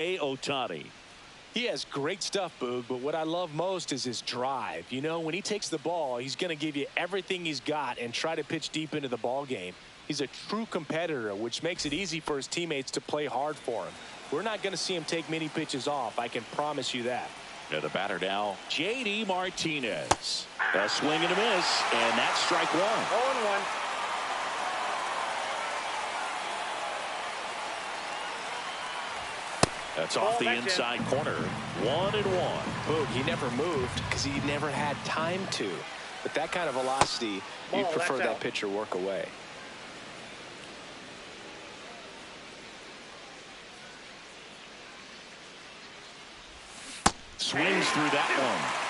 Otani. He has great stuff, Boog, but what I love most is his drive. You know, when he takes the ball, he's going to give you everything he's got and try to pitch deep into the ball game. He's a true competitor, which makes it easy for his teammates to play hard for him. We're not going to see him take many pitches off. I can promise you that. And the batter now, J.D. Martinez. A swing and a miss, and that's strike one. 0-1. That's off the inside corner. 1-1. Boog, he never moved because he never had time to. But that kind of velocity, you'd prefer that pitcher work away. Swings through that one.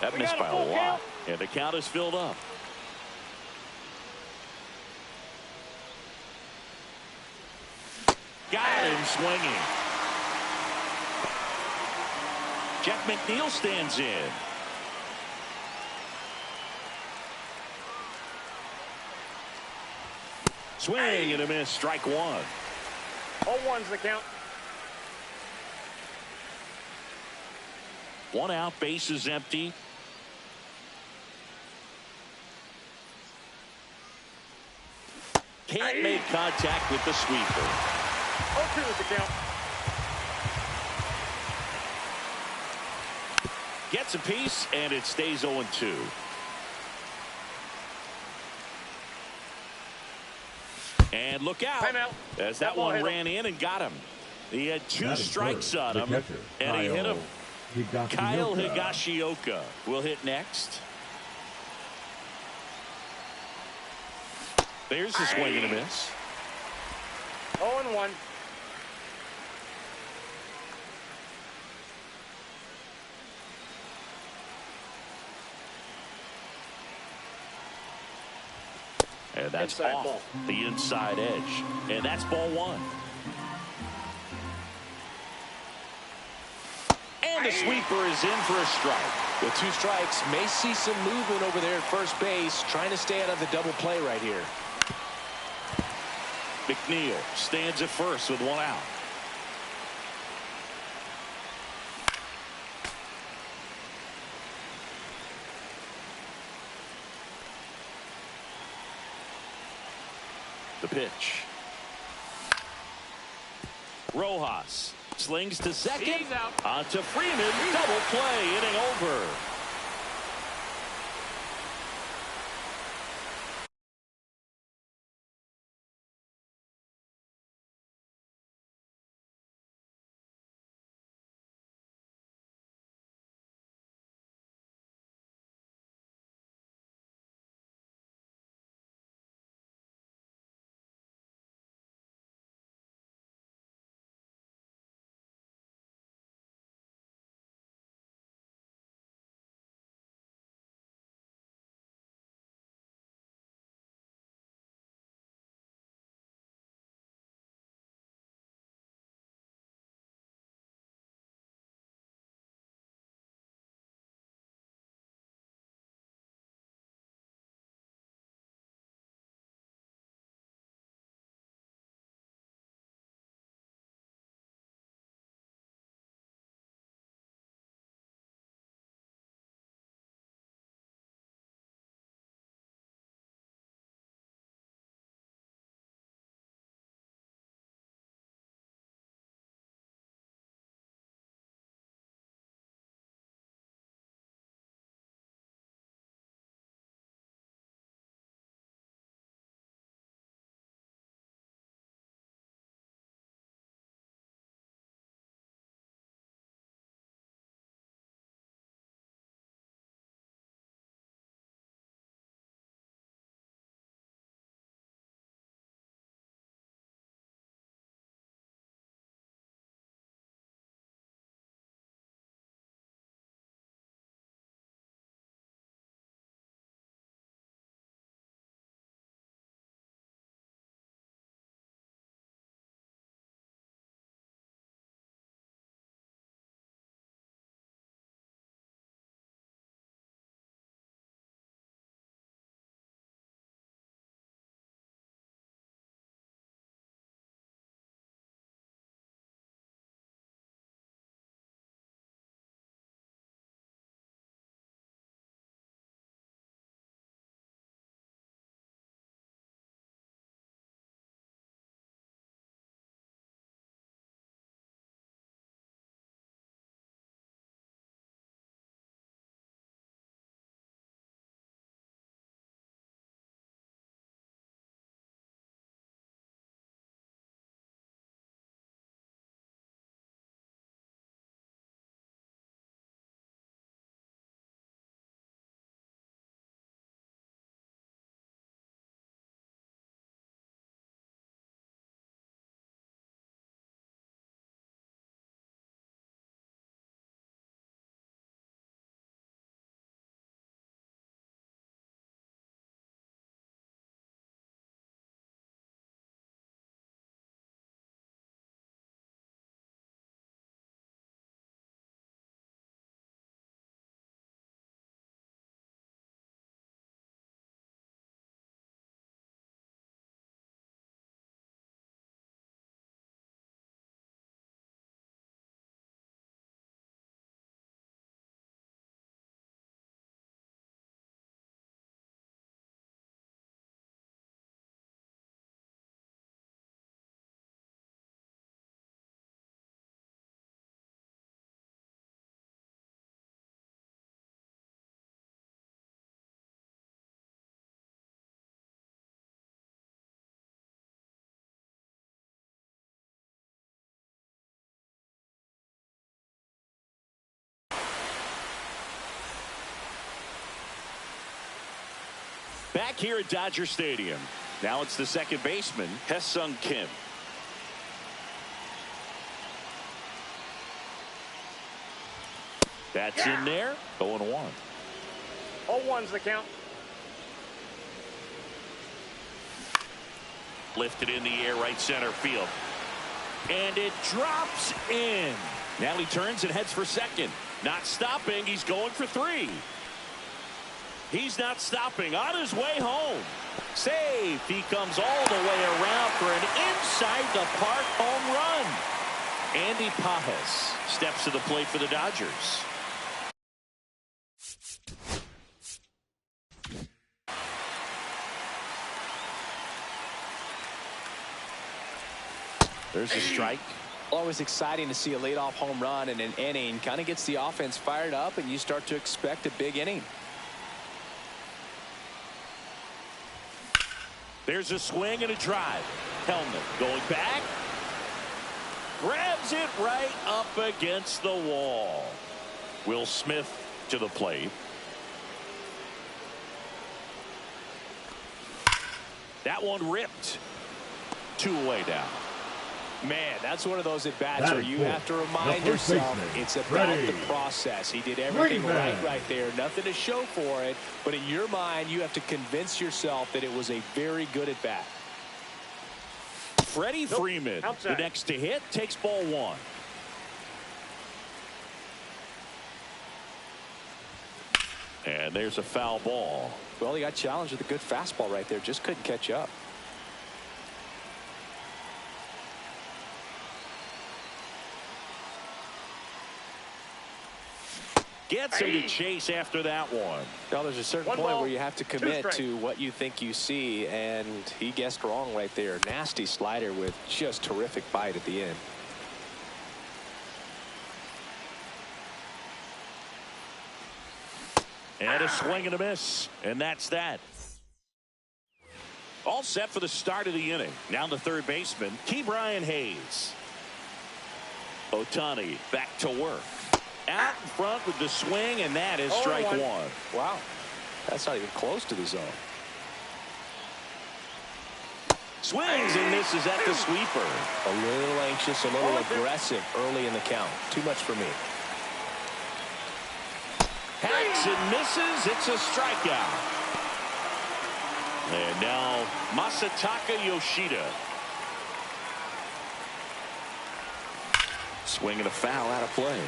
That missed by a lot, and the count is filled up. Got him swinging. Jeff McNeil stands in. Swing and a miss, strike one. 0-1's the count. One out, base is empty. Can't make contact with the sweeper. 0-2 is the count. Gets a piece, and it stays 0-2. And look out, as that one ran in and got him. He had two strikes on him, and he hit him. Kyle Higashioka will hit next. There's the swing and a miss. 0-1. And that's off the inside edge. And that's ball one. And the sweeper is in for a strike. With two strikes, may see some movement over there at first base, trying to stay out of the double play right here. McNeil stands at first with one out. The pitch. Rojas slings to second. On to Freeman. Double play. Inning over. Back here at Dodger Stadium. Now it's the second baseman, Hae-Sung Kim. That's in there. 0-1. 0-1's the count. Lifted in the air, right center field. And it drops in. Now he turns and heads for second. Not stopping. He's going for 3. He's not stopping. On his way home. Safe. He comes all the way around for an inside the park home run. Andy Pages steps to the plate for the Dodgers. There's a strike. Always exciting to see a leadoff home run in an inning. Kind of gets the offense fired up, and you start to expect a big inning. There's a swing and a drive. Helmet going back. Grabs it right up against the wall. Will Smith to the plate. That one ripped. 2 away down. Man, that's one of those at-bats where you have to remind yourself it's about the process. He did everything right there. Nothing to show for it. But in your mind, you have to convince yourself that it was a very good at-bat. Freddie Freeman, the next to hit, takes ball 1. And there's a foul ball. Well, he got challenged with a good fastball right there. Just couldn't catch up. Gets him to chase after that one. Well, there's a certain point where you have to commit to what you think you see, and he guessed wrong right there. Nasty slider with just terrific bite at the end. And a swing and a miss. And that's that. All set for the start of the inning. Now the third baseman, Ke'Bryan Hayes. Ohtani back to work. Out in front with the swing, and that is strike 1. Wow. That's not even close to the zone. Swings and misses at the sweeper. A little anxious, a little aggressive early in the count. Too much for me. Hacks and misses. It's a strikeout. And now Masataka Yoshida. Swing and a foul out of play.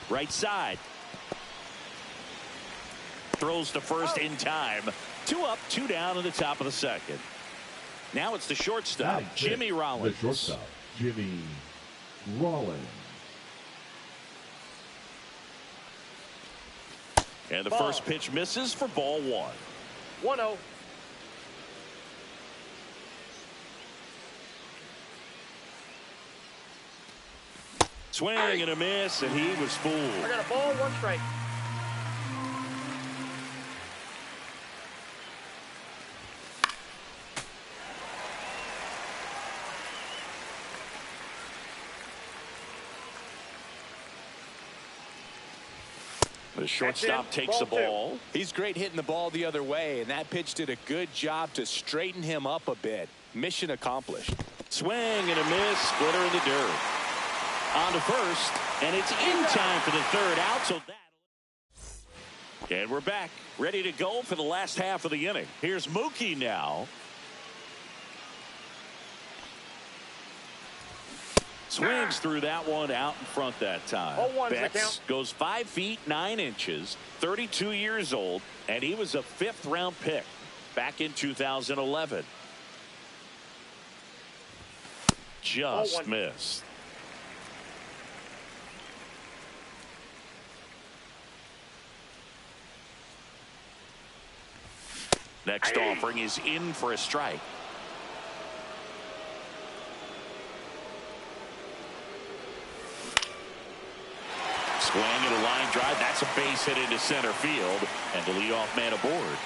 Right side. Throws to first in time. 2 up, 2 down in the top of the second. Now it's the shortstop, Jimmy Rollins. The shortstop, Jimmy Rollins. And the first pitch misses for ball 1. 1-0. Swing and a miss, and he was fooled. I got a ball, 1 strike. The shortstop takes the ball. He's great hitting the ball the other way, and that pitch did a good job to straighten him up a bit. Mission accomplished. Swing and a miss, splitter in the dirt. On to first, and it's in time for the third out, so that. And we're back, ready to go for the last half of the inning. Here's Mookie now. Swings through that one out in front that time. Betts goes 5 feet 9 inches, 32 years old, and he was a 5th round pick back in 2011. Just missed. Next offering is in for a strike. Swing and a line drive. That's a base hit into center field, and the leadoff man aboard.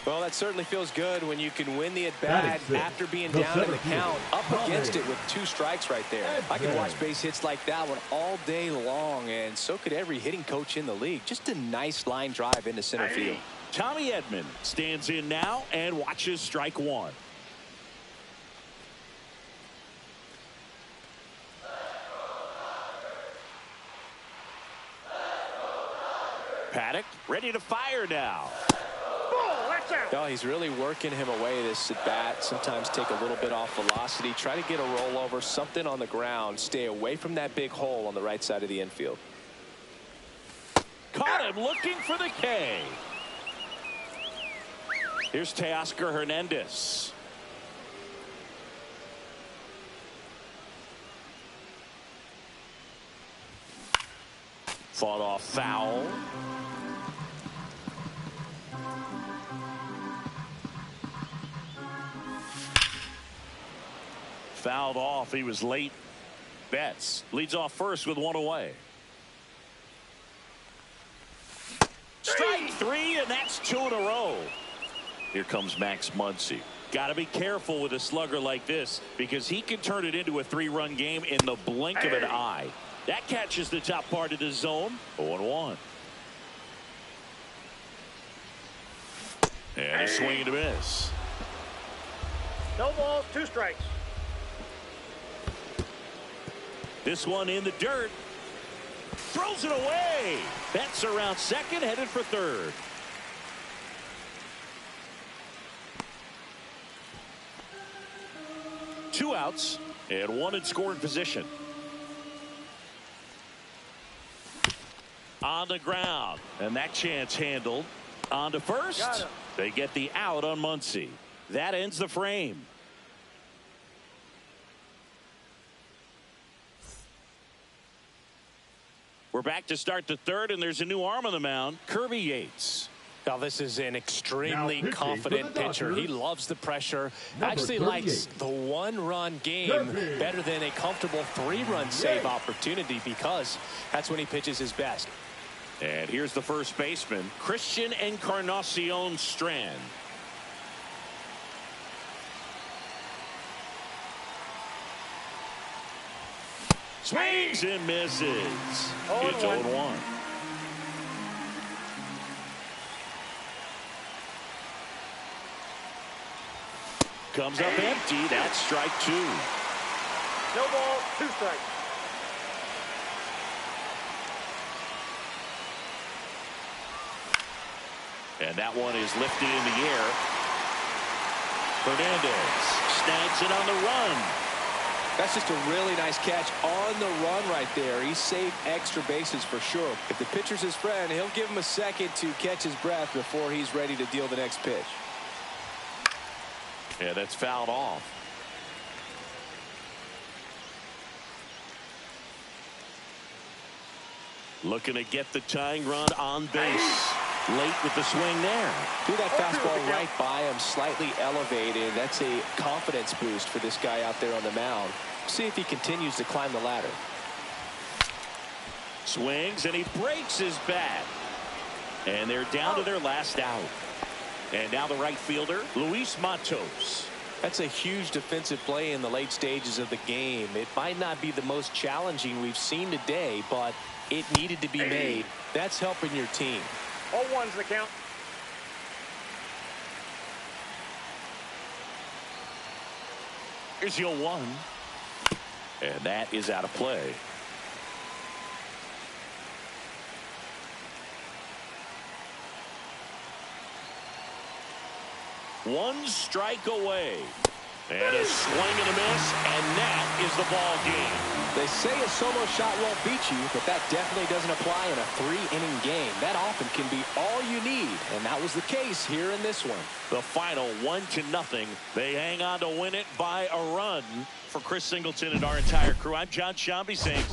Well, that certainly feels good when you can win the at-bat after being down in the count, up against it with 2 strikes right there. I can watch base hits like that one all day long, and so could every hitting coach in the league. Just a nice line drive into center field. Tommy Edman stands in now and watches strike 1. Paddock ready to fire now. Oh, he's really working him away this at bat. Sometimes take a little bit off velocity. Try to get a rollover, something on the ground. Stay away from that big hole on the right side of the infield. Caught him looking for the K. Here's Teoscar Hernandez. Fought off foul. Fouled off. He was late. Betts leads off first with 1 away. Strike 3, and that's 2 in a row. Here comes Max Muncy. Got to be careful with a slugger like this because he can turn it into a 3-run game in the blink of an eye. That catches the top part of the zone. 0-1. And a swing and a miss. No balls, 2 strikes. This one in the dirt. Throws it away. Betts around second, headed for third. Two outs and 1 in scoring position. On the ground, and that chance handled. On to first. They get the out on Muncy. That ends the frame. We're back to start the third, and there's a new arm on the mound, Kirby Yates. Now, this is an extremely confident pitcher. He loves the pressure. Actually likes the 1-run game better than a comfortable 3-run save opportunity because that's when he pitches his best. And here's the first baseman, Christian Encarnacion Strand. Swings and misses. It's 0-1. Comes up empty. That's strike 2. No ball, 2 strikes. And that one is lifted in the air. Hernandez snags it on the run. That's just a really nice catch on the run right there. He saved extra bases for sure. If the pitcher's his friend, he'll give him a second to catch his breath before he's ready to deal the next pitch. Yeah, that's fouled off. Looking to get the tying run on base. Late with the swing there. Threw that fastball right by him, slightly elevated. That's a confidence boost for this guy out there on the mound. See if he continues to climb the ladder. Swings and he breaks his bat. And they're down to their last out. And now the right fielder, Luis Matos. That's a huge defensive play in the late stages of the game. It might not be the most challenging we've seen today, but it needed to be made. That's helping your team. 0-1's the count. Here's your 1. And that is out of play. One strike away. And a swing and a miss, and that is the ball game. They say a solo shot won't beat you, but that definitely doesn't apply in a 3-inning game. That often can be all you need, and that was the case here in this one. The final 1-0. They hang on to win it by a run. For Chris Singleton and our entire crew, I'm John Shambi saying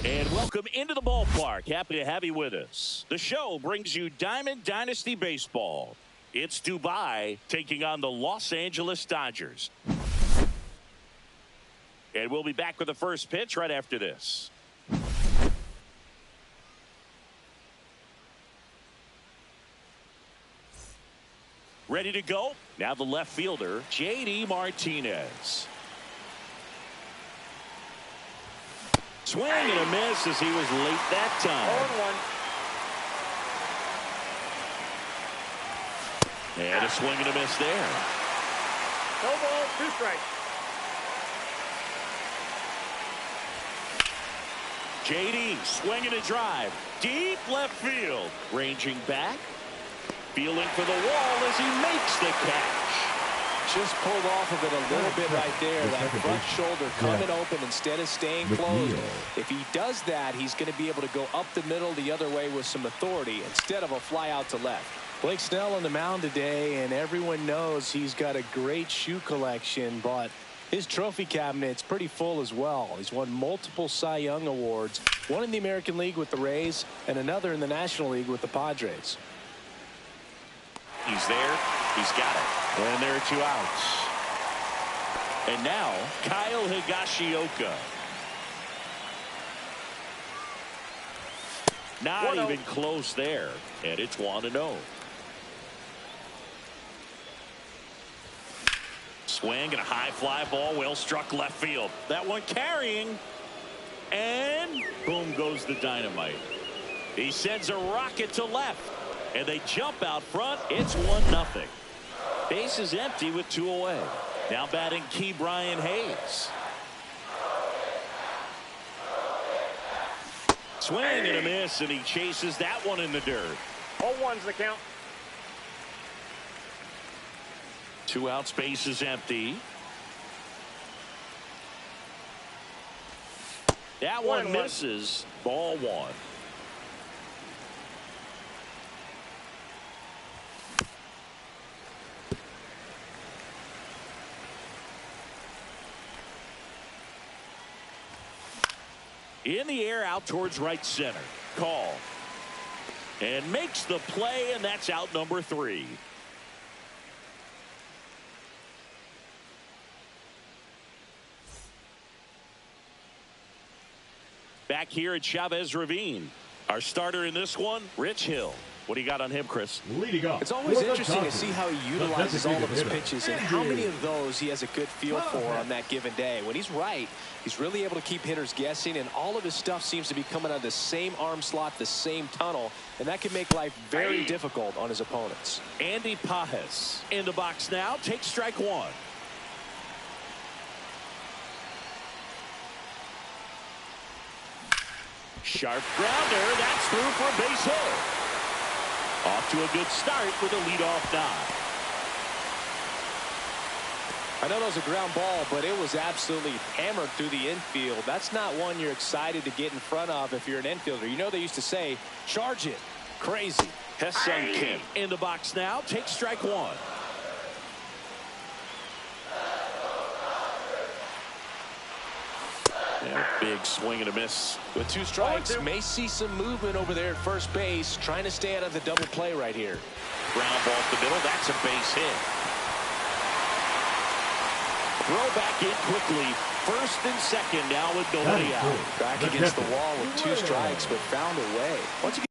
And welcome into the ballpark. Happy to have you with us. The show brings you Diamond Dynasty Baseball. It's Dubai taking on the Los Angeles Dodgers. And we'll be back with the first pitch right after this. Ready to go? Now the left fielder, J.D. Martinez. Swing and a miss as he was late that time. 0-1. And a swing and a miss there. No ball, 2 strikes. J.D. swinging a drive. Deep left field. Ranging back. Feeling for the wall as he makes the catch. Just pulled off of it a little bit right there. That front shoulder coming open instead of staying closed. If he does that, he's going to be able to go up the middle the other way with some authority instead of a fly out to left. Blake Snell on the mound today, and everyone knows he's got a great shoe collection, but his trophy cabinet's pretty full as well. He's won multiple Cy Young awards, one in the American League with the Rays and another in the National League with the Padres. He's there. He's got it. And there are 2 outs. And now Kyle Higashioka. Not even close there. And it's 1-0. Swing and a high fly ball, well struck left field. That one carrying. And boom goes the dynamite. He sends a rocket to left. And they jump out front. It's 1-0. Base is empty with 2 away. Now batting Key Brian Hayes. Swing and a miss, and he chases that one in the dirt. 0-1's the count. 2 outs, base is empty. That one misses. Ball 1. In the air out towards right center. Call. And makes the play, and that's out number 3. Back here at Chavez Ravine. Our starter in this one, Rich Hill. What do you got on him, Chris? Leading off. It's always interesting to see how he utilizes all of his pitches and how many of those he has a good feel for on that given day. When he's right, he's really able to keep hitters guessing, and all of his stuff seems to be coming out of the same arm slot, the same tunnel, and that can make life very difficult on his opponents. Andy Pajes in the box now. Takes strike 1. Sharp grounder. That's through for a base hit. Off to a good start with a leadoff knock. I know that was a ground ball, but it was absolutely hammered through the infield. That's not one you're excited to get in front of if you're an infielder. You know they used to say, charge it. Crazy. Ha-Seong Kim in the box now. Takes strike 1. Yeah, big swing and a miss. With 2 strikes, may see some movement over there at first base, trying to stay out of the double play right here. Ground ball to the middle. That's a base hit. Throw back in quickly. First and second now with nobody out. Back against the wall with 2 strikes, but found a way. Once you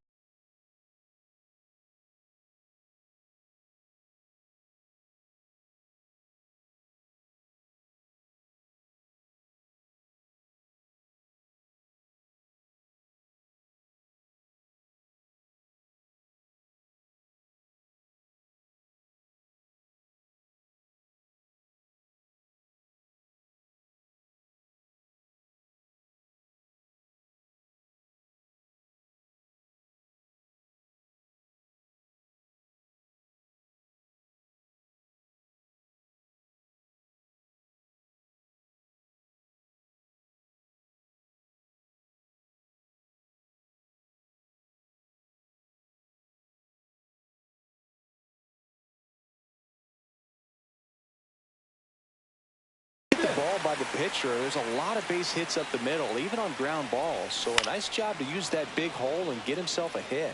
the pitcher, there's a lot of base hits up the middle, even on ground balls. So a nice job to use that big hole and get himself a hit.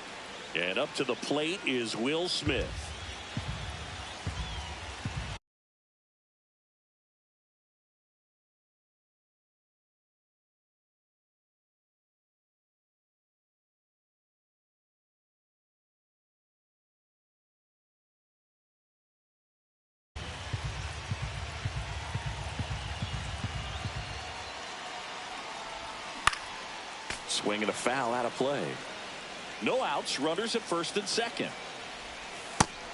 And up to the plate is Will Smith. Swing and a foul out of play. No outs, runners at first and second.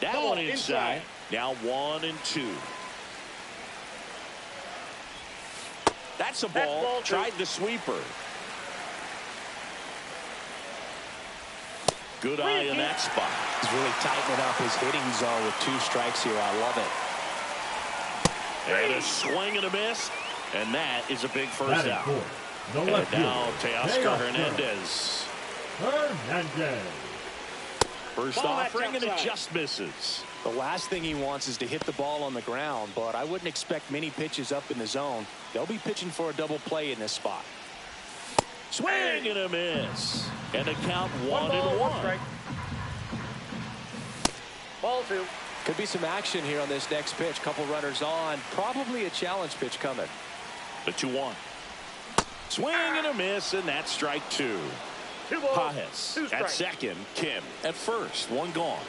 That one inside. Now 1-2. That's a ball. Tried the sweeper. Good eye in that spot. He's really tightening up his hitting zone with 2 strikes here. I love it. And a swing and a miss. And that is a big first out. And now Teoscar Hernandez. First offering, and it just misses. The last thing he wants is to hit the ball on the ground, but I wouldn't expect many pitches up in the zone. They'll be pitching for a double play in this spot. Swing and a miss. And a count 1-1. Ball 2. Could be some action here on this next pitch. Couple runners on. Probably a challenge pitch coming. The 2-1. Swing and a miss, and that's strike 2. 2 balls, Pajes 2 at strikes. second. Kim at first. 1 gone.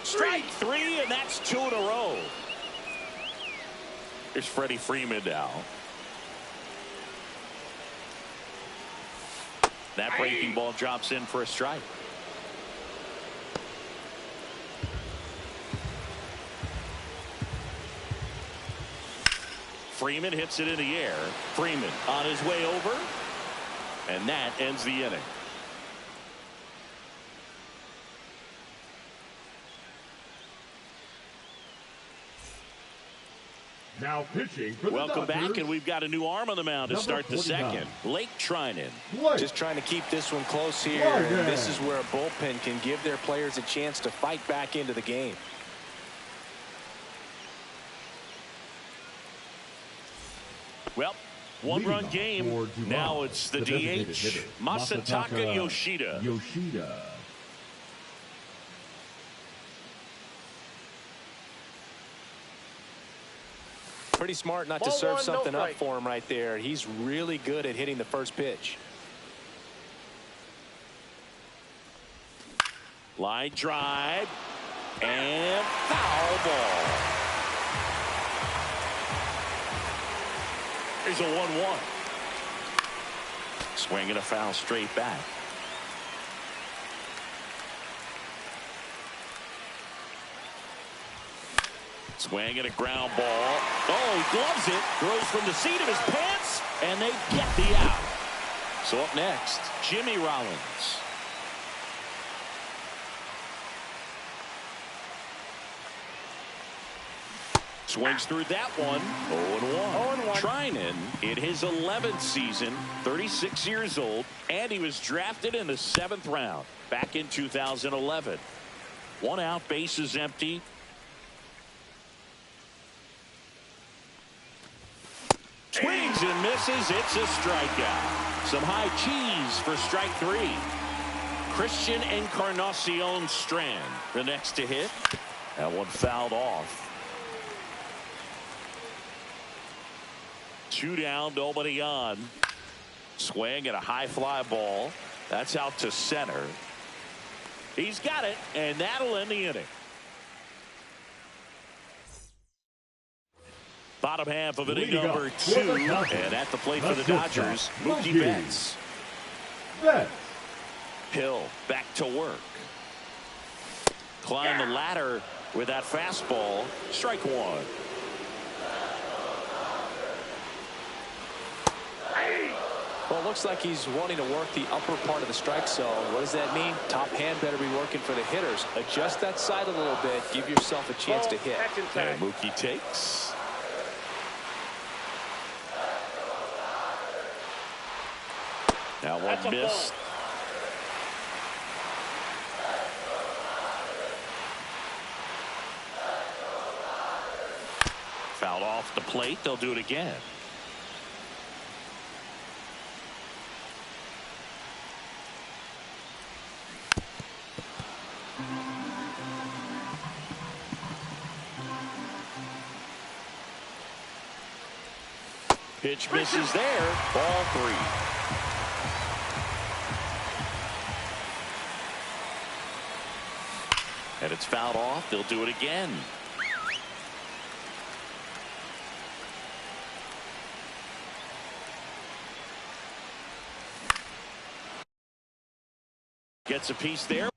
Strike 3, and that's 2 in a row. Here's Freddie Freeman now. That breaking ball drops in for a strike. Freeman hits it in the air. Freeman on his way over. And that ends the inning. Now pitching for the Welcome Dodgers, back, and we've got a new arm on the mound to start the 49. second. Blake Trinan. Just trying to keep this one close here. And this is where a bullpen can give their players a chance to fight back into the game. Well, 1-run game. Now it's the DH, Masataka Yoshida. Pretty smart not to Ball serve 1, no something up strike. for him right there. He's really good at hitting the first pitch. Line drive and foul ball. Here's a 1-1. Swing and a foul straight back. Swing and a ground ball. Oh, he gloves it. Throws from the seat of his pants, and they get the out. So up next, Jimmy Rollins. Swings through that one. 0-1. Trinan in his 11th season, 36 years old, and he was drafted in the 7th round back in 2011. 1 out, bases empty. Swings and misses. It's a strikeout. Some high cheese for strike 3. Christian Encarnacion Strand, the next to hit. That one fouled off. 2 down, nobody on. Swing and a high fly ball. That's out to center. He's got it, and that'll end the inning. Bottom half of inning number 2, and at the plate for the Dodgers, Mookie Betts. Hill back to work. Climb the ladder with that fastball. Strike 1. Well, it looks like he's wanting to work the upper part of the strike zone. What does that mean? Top hand better be working for the hitters. Adjust that side a little bit. Give yourself a chance to hit. And Mookie takes. Now one missed. Fouled off the plate. They'll do it again. Pitch misses there. Ball 3. And it's fouled off. They'll do it again. Gets a piece there.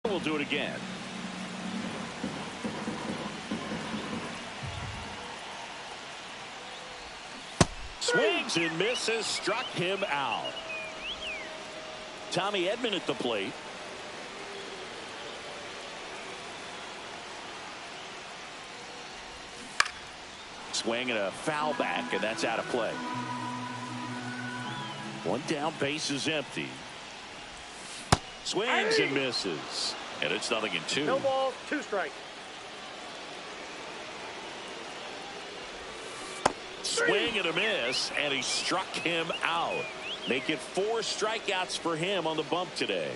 We'll do it again. Swings and misses, struck him out. Tommy Edman at the plate. Swing and a foul back, and that's out of play. One down, base is empty. Swings and misses. And it's 0-2. No balls, 2 strikes. Swing and a miss, and he struck him out. Make it 4 strikeouts for him on the bump today.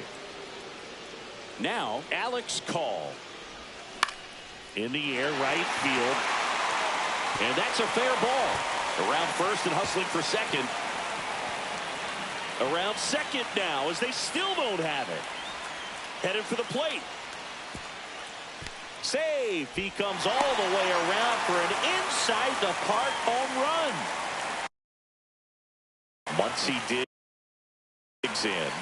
Now, Alex Call. In the air, right field. And that's a fair ball. Around first and hustling for second. Around second now as they still don't have it. Headed for the plate. Save. He comes all the way around for an inside the park home run. Once he digs in.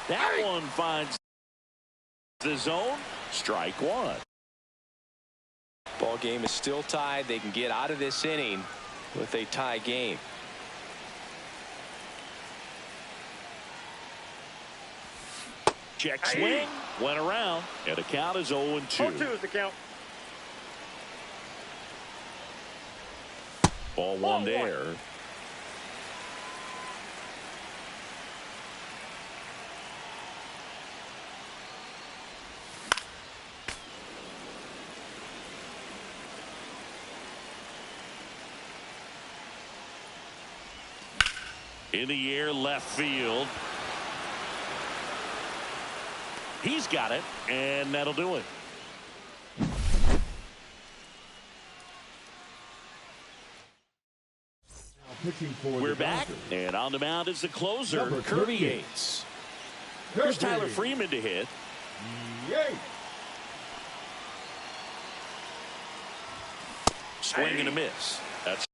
That one finds the zone. Strike 1. Ball game is still tied. They can get out of this inning with a tie game. Check swing. Went around. And the count is 0-2. 0-2 is the count. Ball 1 there. In the air, left field. He's got it, and that'll do it. We're back, and on the mound is the closer, Kirby Yates. Here's Tyler Freeman to hit. Swing and a miss. That's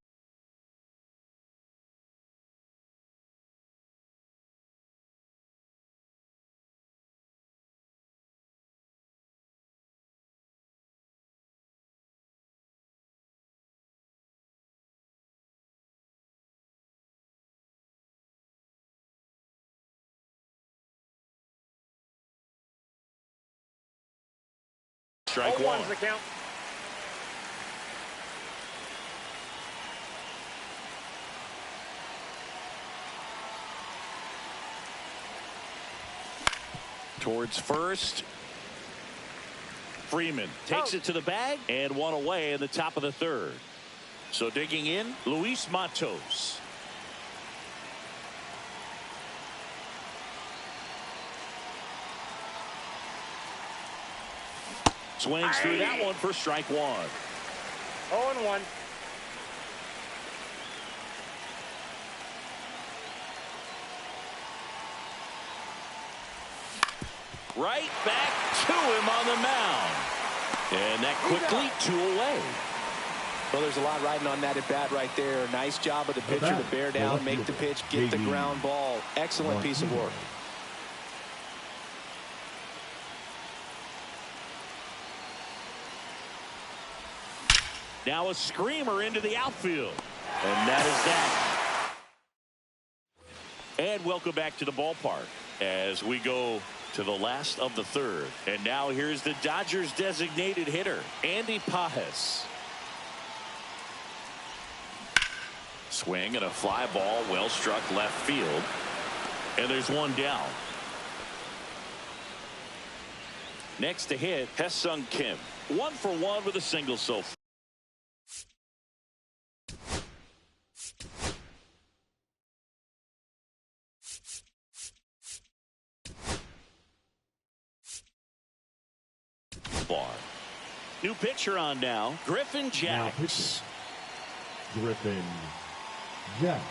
strike 1. 0-1's the count. Towards first. Freeman takes it to the bag and 1 away in the top of the 3rd. So digging in, Luis Matos. Swings through that one for strike 1. 0-1. Right back to him on the mound. And that quickly 2 away. Well, there's a lot riding on that at bat right there. Nice job of the pitcher to bear down, make the pitch, get the ground ball. Excellent piece of work. Now a screamer into the outfield. And that is that. And welcome back to the ballpark as we go to the last of the third. And now here's the Dodgers designated hitter, Andy Pajes. Swing and a fly ball, well struck left field. And there's one down. Next to hit, Hesung Kim. 1 for 1 with a single so far. New pitcher on now, Griffin Jacks. Griffin Jacks.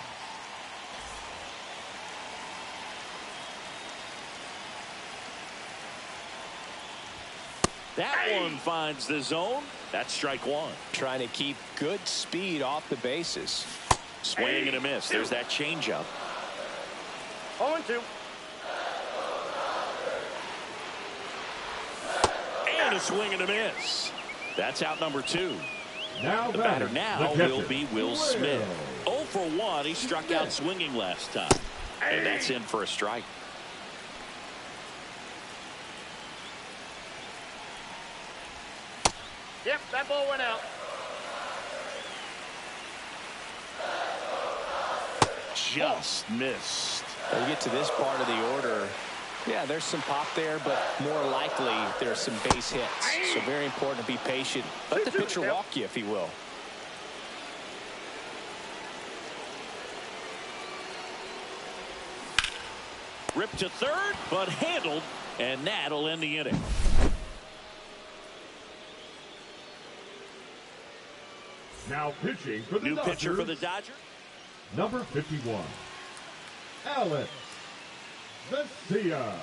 That one finds the zone. That's strike one. Trying to keep good speed off the bases. Swing and a miss. There's that changeup. 0-2. And a swing and a miss. That's out number 2. Now the batter now will be Will Smith. 0 for 1. He struck out swinging last time. And that's in for a strike. Yep, that ball went out. Just missed. When you get to this part of the order, yeah, there's some pop there, but more likely there's some base hits. So very important to be patient. Let the pitcher walk you, if he will. Ripped to third, but handled, and that'll end the inning. Now pitching for the New Dodgers. pitcher for the Dodgers. Number 51, Alex Vesia.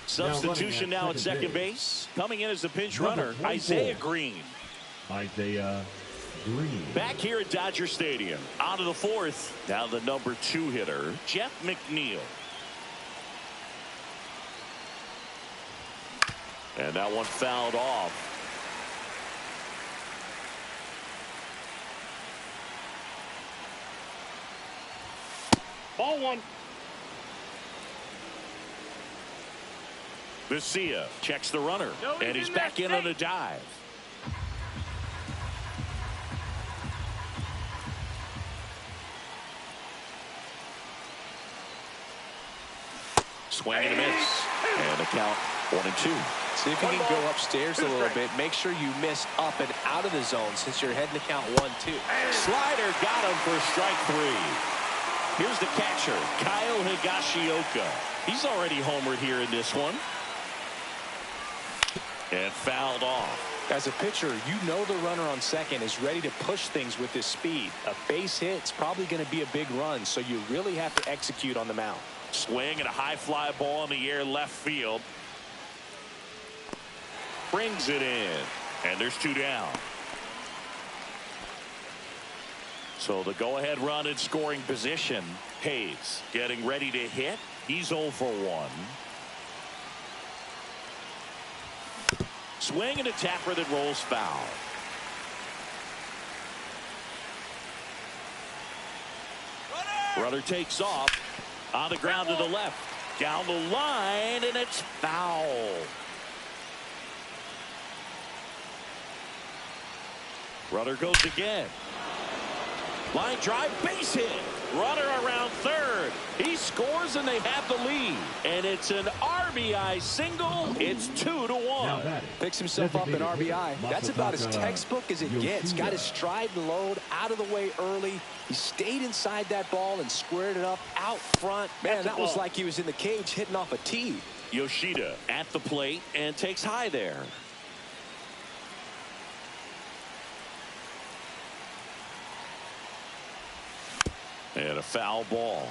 Substitution now at second base. Coming in as the pinch runner, Isaiah Green. Isaiah Green. Back here at Dodger Stadium. On to the fourth. Now the number 2 hitter, Jeff McNeil. And that one fouled off. Ball 1. Vesia checks the runner, and he's back in on a dive. Swing and a miss. And the count 1-2. See if you can go upstairs a little bit. Make sure you miss up and out of the zone since you're heading to count 1-2. Slider got him for strike 3. Here's the catcher, Kyle Higashioka. He's already homered here in this one. And fouled off. As a pitcher, you know the runner on second is ready to push things with his speed. A base hit's probably going to be a big run, so you really have to execute on the mound. Swing and a high fly ball in the air left field. Brings it in. And there's 2 down. So the go-ahead run in scoring position. Hayes getting ready to hit. He's 0 for 1. Swing and a tapper that rolls foul. Runner takes off. On the ground to the left. Down the line, and it's foul. Runner goes again. Line drive, base hit. Runner around third. He scores and they have the lead. And it's an RBI single. It's 2-1. Picks himself up an RBI. That's about as textbook as it gets. Got his stride and load out of the way early. He stayed inside that ball and squared it up out front. Man, that was like he was in the cage hitting off a tee. Yoshida at the plate and takes high there. And a foul ball.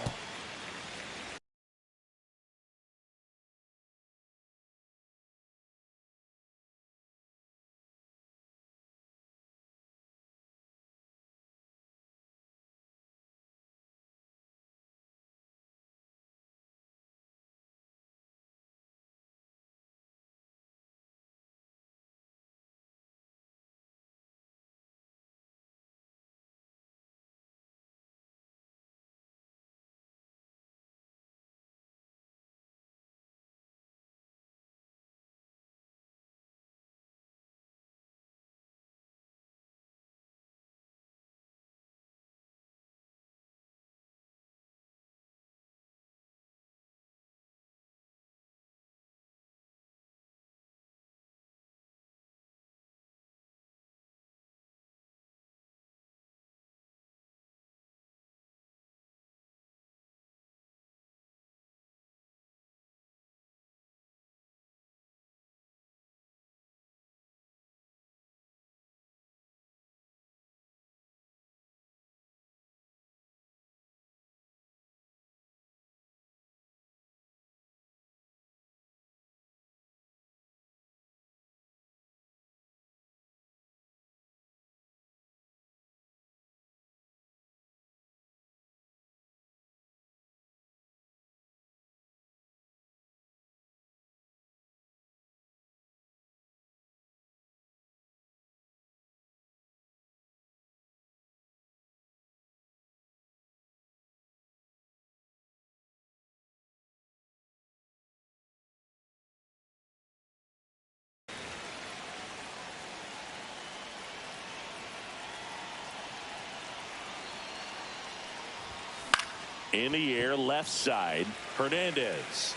In the air, left side, Hernandez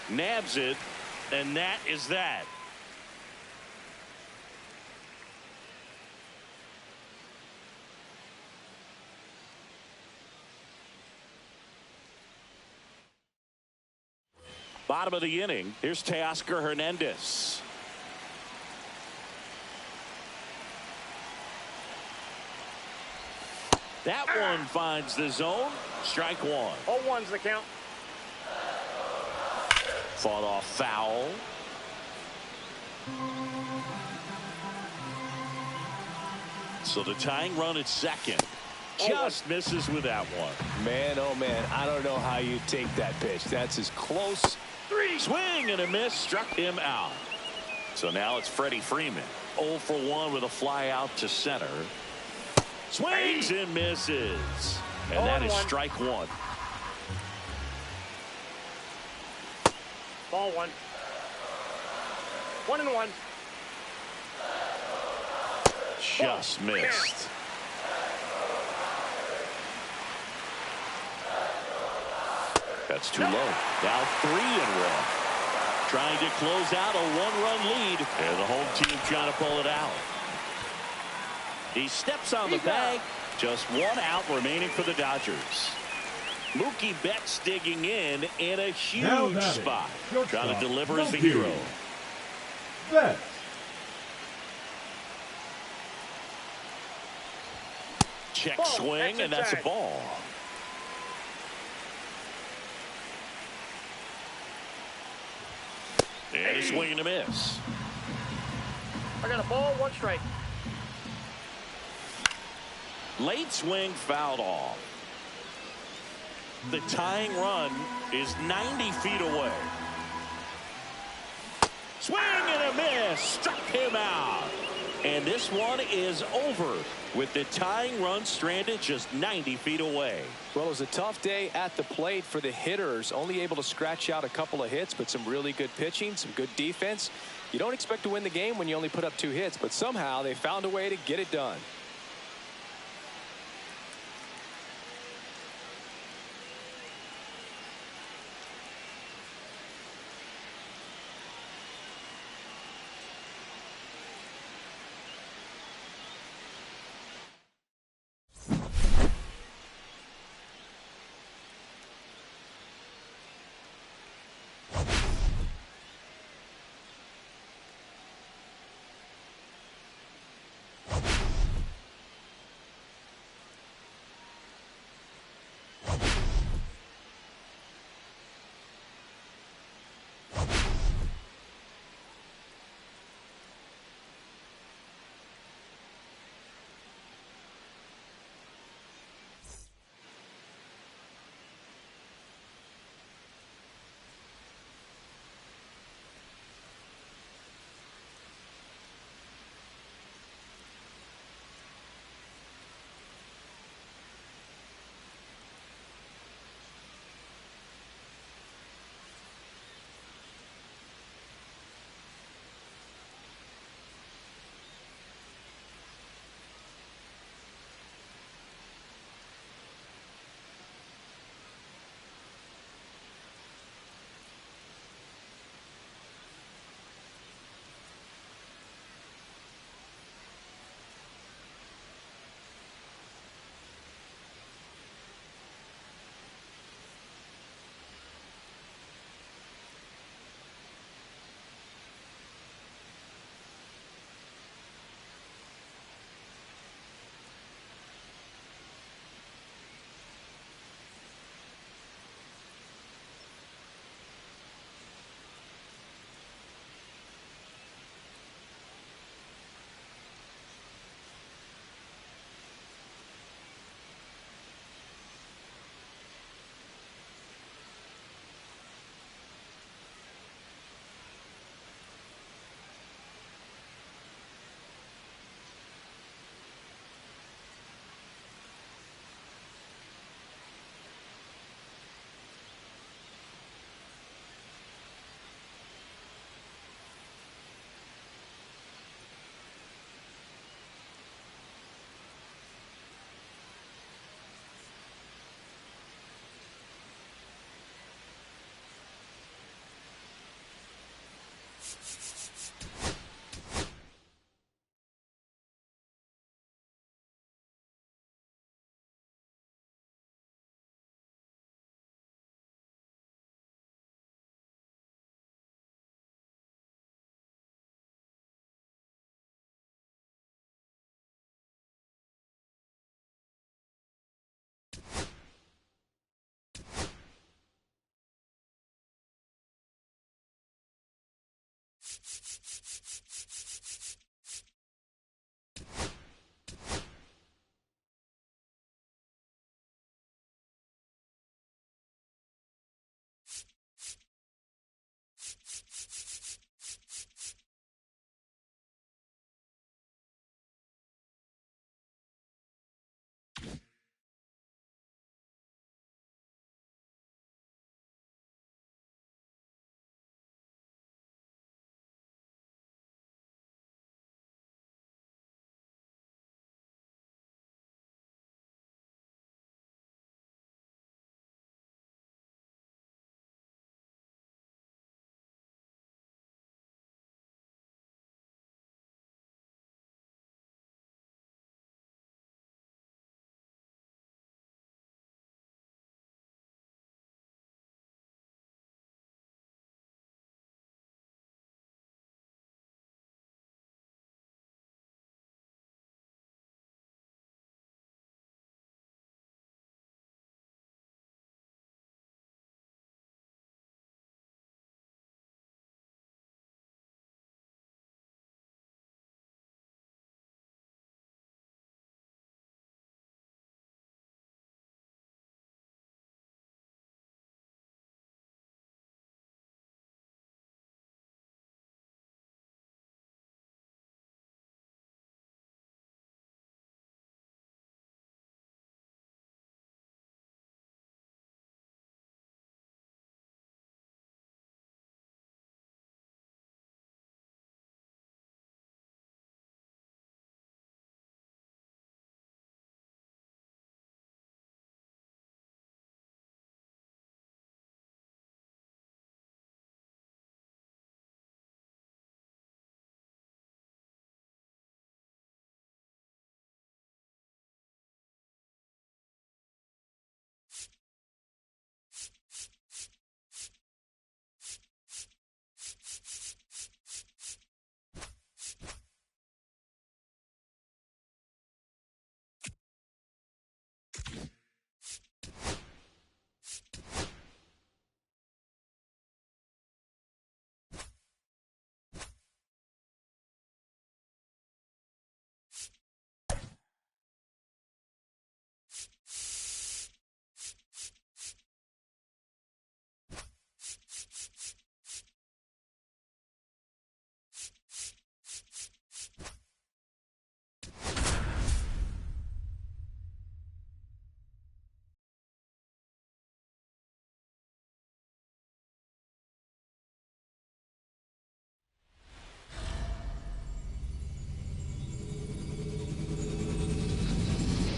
nabs it, and that is that. Bottom of the inning, here's Teoscar Hernandez. That one finds the zone. Strike one. 0-1's the count. Fought off foul. So the tying run at second. Just misses with that one. Man, oh man, I don't know how you take that pitch. That's as close. Swing and a miss, struck him out. So now it's Freddie Freeman. 0 for 1 with a fly out to center. Swings and misses. And that is strike one. Ball one. 1-1. Just missed. That's too low. Now 3-1. Trying to close out a 1-run lead. And the home team trying to pull it out. He steps on the bag. Just 1 out remaining for the Dodgers. Mookie Betts digging in a huge spot. Trying to deliver as the hero. Betts. Check swing, and that's a ball. And a swing and a miss. I got a ball, 1 strike. Late swing fouled off. The tying run is 90 feet away. Swing and a miss. Struck him out. And this one is over with the tying run stranded just 90 feet away. Well, it was a tough day at the plate for the hitters. Only able to scratch out a couple of hits, but some really good pitching, some good defense. You don't expect to win the game when you only put up 2 hits, but somehow they found a way to get it done.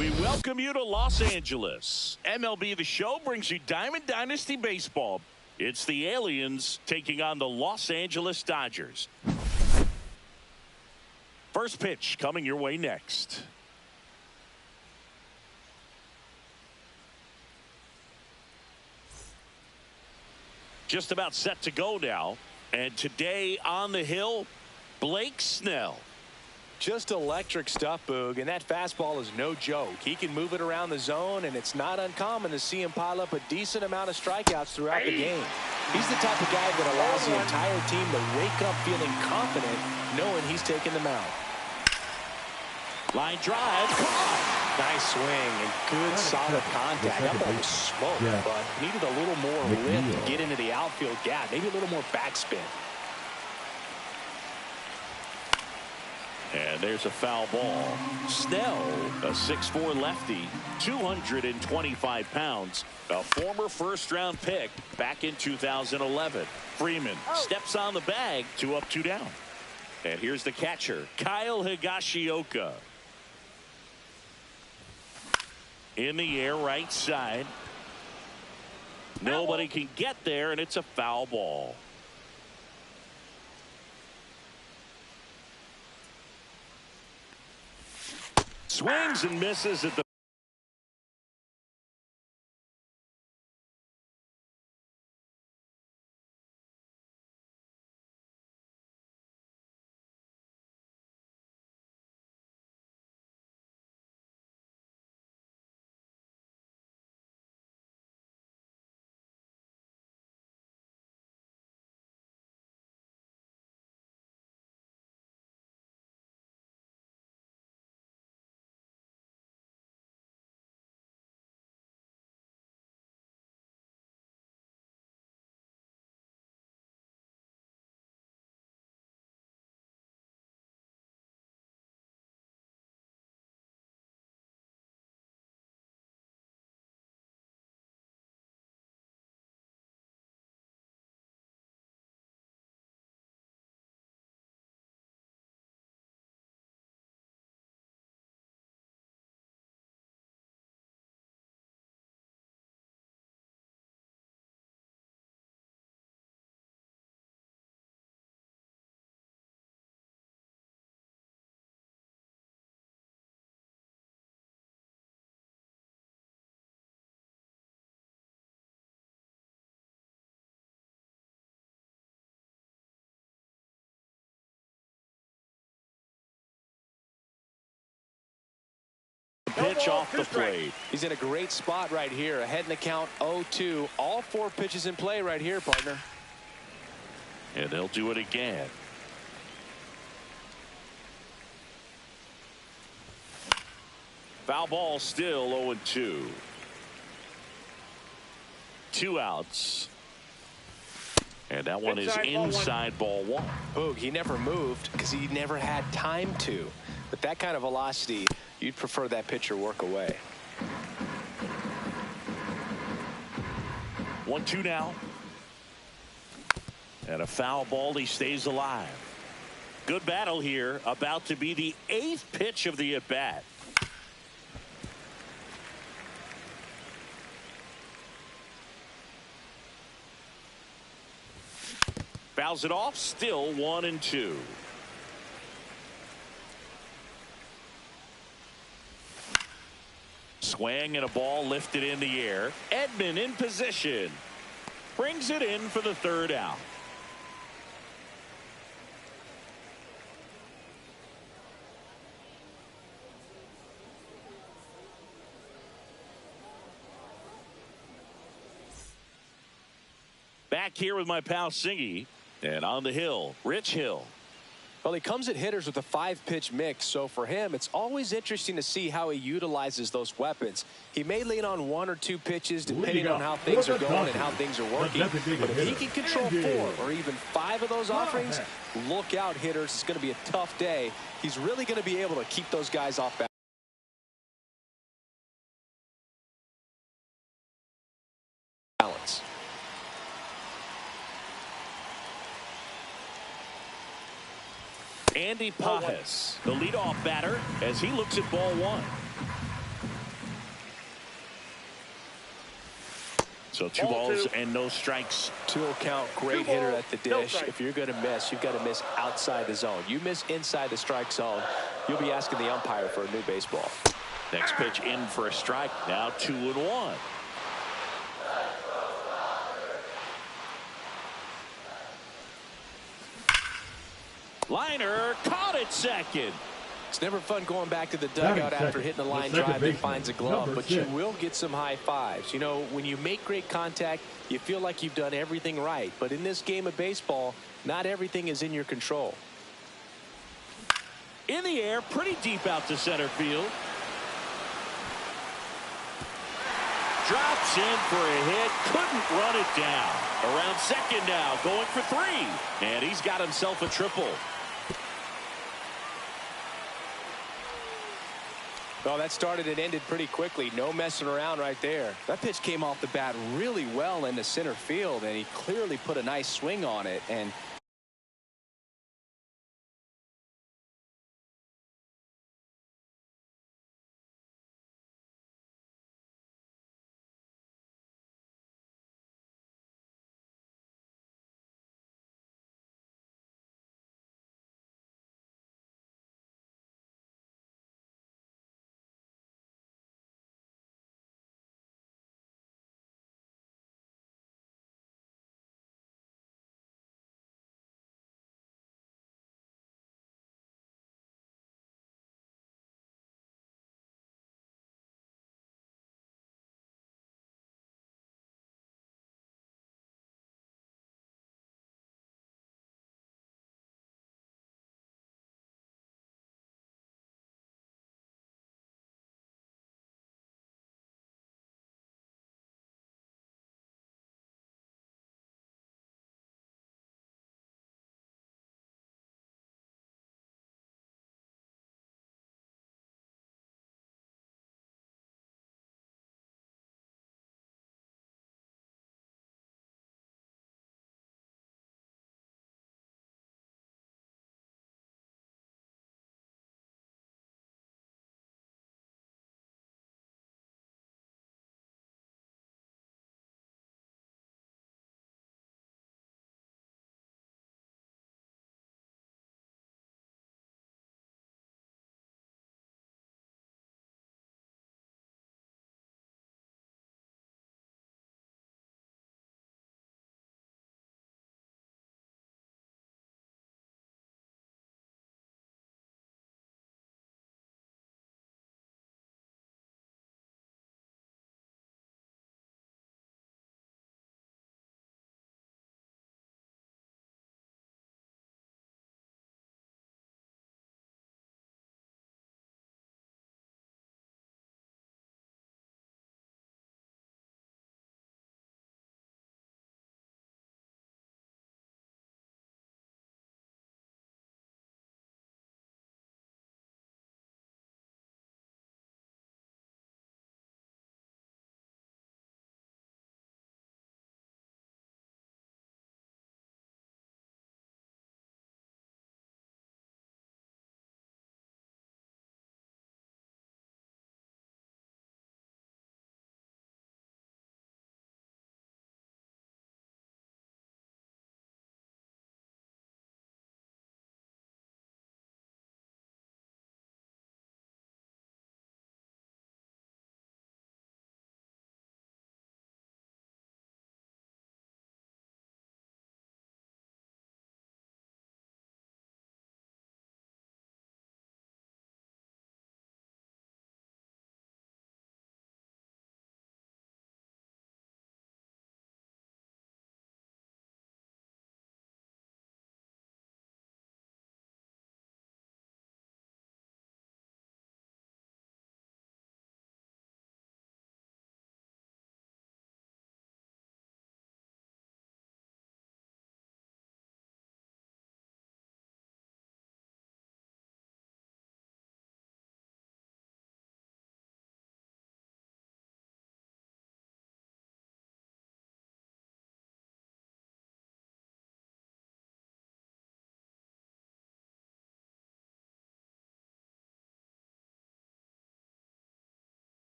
We welcome you to Los Angeles. MLB The Show brings you Diamond Dynasty Baseball. It's the Aliens taking on the Los Angeles Dodgers. First pitch coming your way next. Just about set to go now. And today on the hill, Blake Snell. Just electric stuff, Boog, and that fastball is no joke. He can move it around the zone, and it's not uncommon to see him pile up a decent amount of strikeouts throughout the game. He's the type of guy that allows the entire team to wake up feeling confident, knowing he's taking the mound. Line drive. Nice swing and good solid contact. That ball was smoked, but needed a little more lift to get into the outfield gap. Maybe a little more backspin. And there's a foul ball. Snell, a 6'4" lefty, 225 pounds, a former first-round pick back in 2011. Freeman steps on the bag, 2 up, 2 down. And here's the catcher, Kyle Higashioka. In the air, right side. Nobody can get there, and it's a foul ball. Swings and misses at the pitch ball, off 2 the strikes. plate. He's in a great spot right here. Ahead in the count 0-2. All 4 pitches in play right here, partner. And they'll do it again. Foul ball, still 0-2. 2 outs. And that one is inside ball 1. Boog, he never moved because he never had time to. With that kind of velocity, you'd prefer that pitcher work away. 1-2 now. And a foul ball. He stays alive. Good battle here. About to be the 8th pitch of the at-bat. Fouls it off. Still 1-2. Swing and a ball lifted in the air. Edman in position. Brings it in for the 3rd out. Back here with my pal Singy. And on the hill, Rich Hill. Well, he comes at hitters with a 5-pitch mix, so for him, it's always interesting to see how he utilizes those weapons. He may lean on 1 or 2 pitches depending on how things are going and how things are working. But if he can control 4 or even 5 of those offerings, look out, hitters. It's going to be a tough day. He's really going to be able to keep those guys off balance. Andy Pajes, the leadoff batter, as he looks at ball 1. So 2 balls and no strikes. 2-0 count, great hitter at the dish. If you're going to miss, you've got to miss outside the zone. You miss inside the strike zone, you'll be asking the umpire for a new baseball. Next pitch in for a strike. Now 2-1. Liner caught at second. It's never fun going back to the dugout after hitting a line drive that finds a glove, but you will get some high fives. You know, when you make great contact, you feel like you've done everything right. But in this game of baseball, not everything is in your control. In the air, pretty deep out to center field. Drops in for a hit. Couldn't run it down. Around second now, going for 3. And he's got himself a triple. Well, that started and ended pretty quickly. No messing around right there. That pitch came off the bat really well into center field, and he clearly put a nice swing on it. And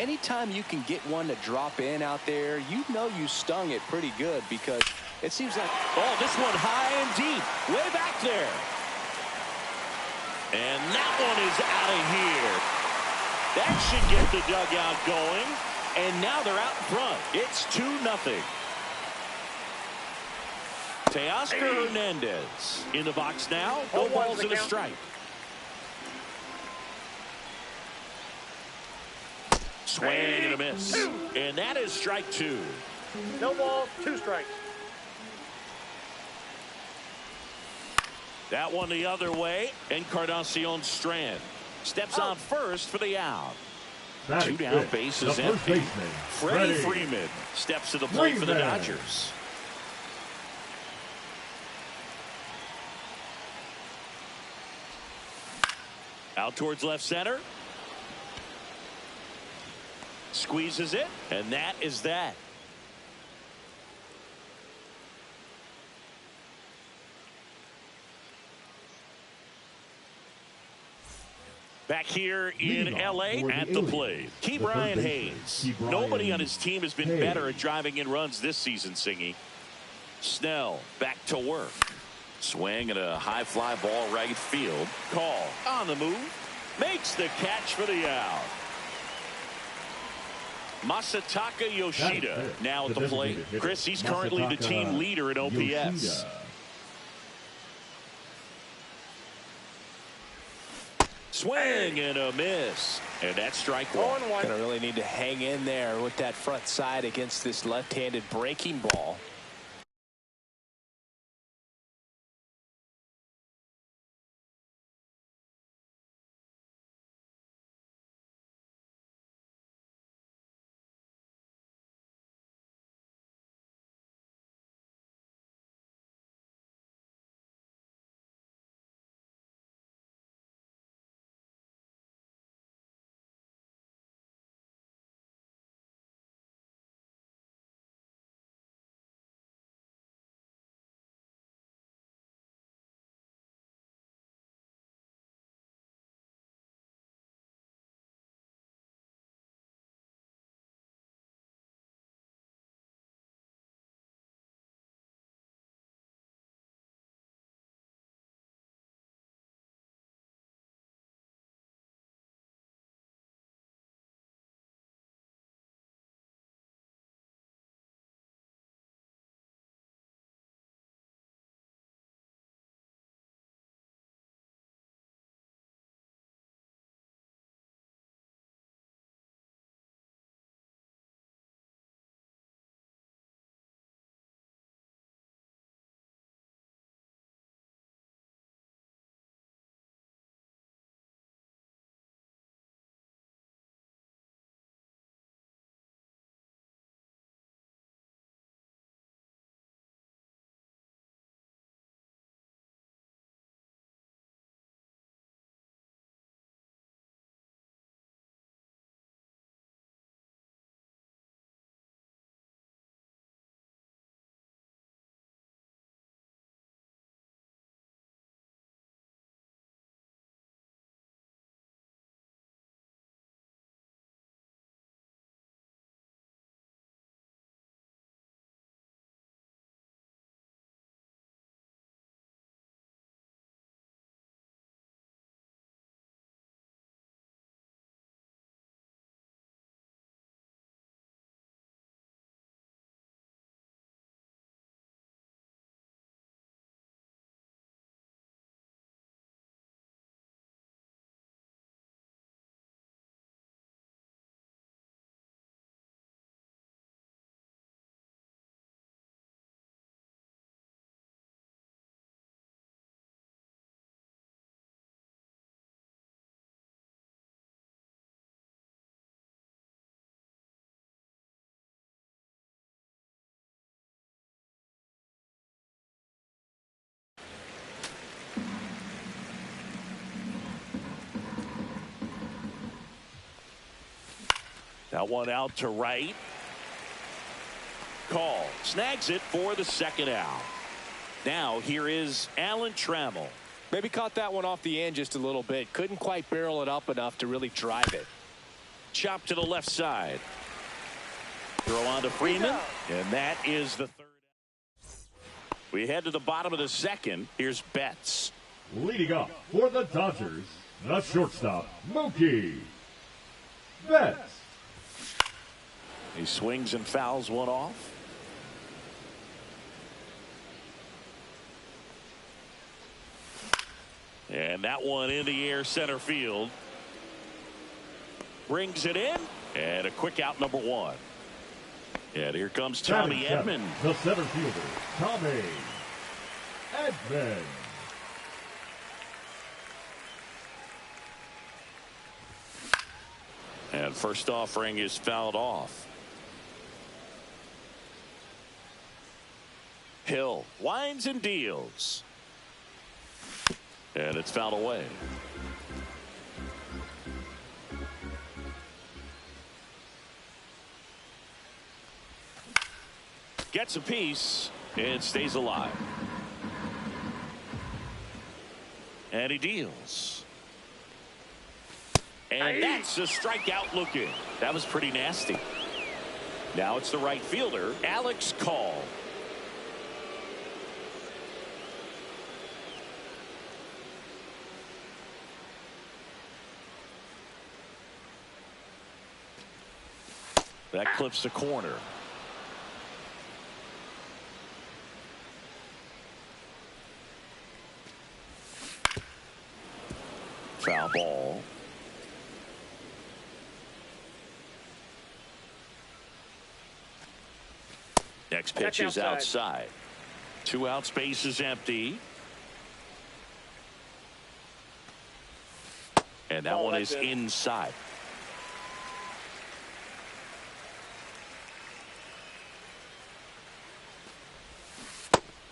anytime you can get one to drop in out there, you know you stung it pretty good, because it seems like... Oh, this one high and deep, way back there. And that one is out of here. That should get the dugout going. And now they're out in front. It's 2-0. Teoscar Hernandez in the box now. No balls and a strike. Swing and a miss. And that is strike 2. No balls, 2 strikes. That one the other way. Encarnacion Strand steps on first for the out. 2 down, bases empty. Freddie Freeman steps to the plate for the Dodgers. Out towards left center. Squeezes it, and that is that. Back here in L.A. at the plate, Brian Hayes. Nobody on his team has been better at driving in runs this season, Singy. Snell back to work. Swing and a high fly ball right field. Call on the move. Makes the catch for the out. Masataka Yoshida now at the plate. Chris, he's currently the team leader in OPS. Swing and a miss. And that's strike 1. Gonna really need to hang in there with that front side against this left-handed breaking ball. That one out to right. Call. Snags it for the second out. Now here is Alan Trammell. Maybe caught that one off the end just a little bit. Couldn't quite barrel it up enough to really drive it. Chop to the left side. Throw on to Freeman, and that is the third. We head to the bottom of the second. Here's Betts. Leading up for the Dodgers, the shortstop, Mookie Betts. He swings and fouls one off. And that one in the air center field. Brings it in. And a quick out, number one. And here comes Tommy Edman. The center fielder, Tommy Edman. And first offering is fouled off. Hill winds and deals. And it's fouled away. Gets a piece and stays alive. And he deals. And that's a strikeout looking. That was pretty nasty. Now it's the right fielder, Alex Call. That clips the corner. Foul ball. Next pitch is outside. 2 out, space is empty. And that one is inside.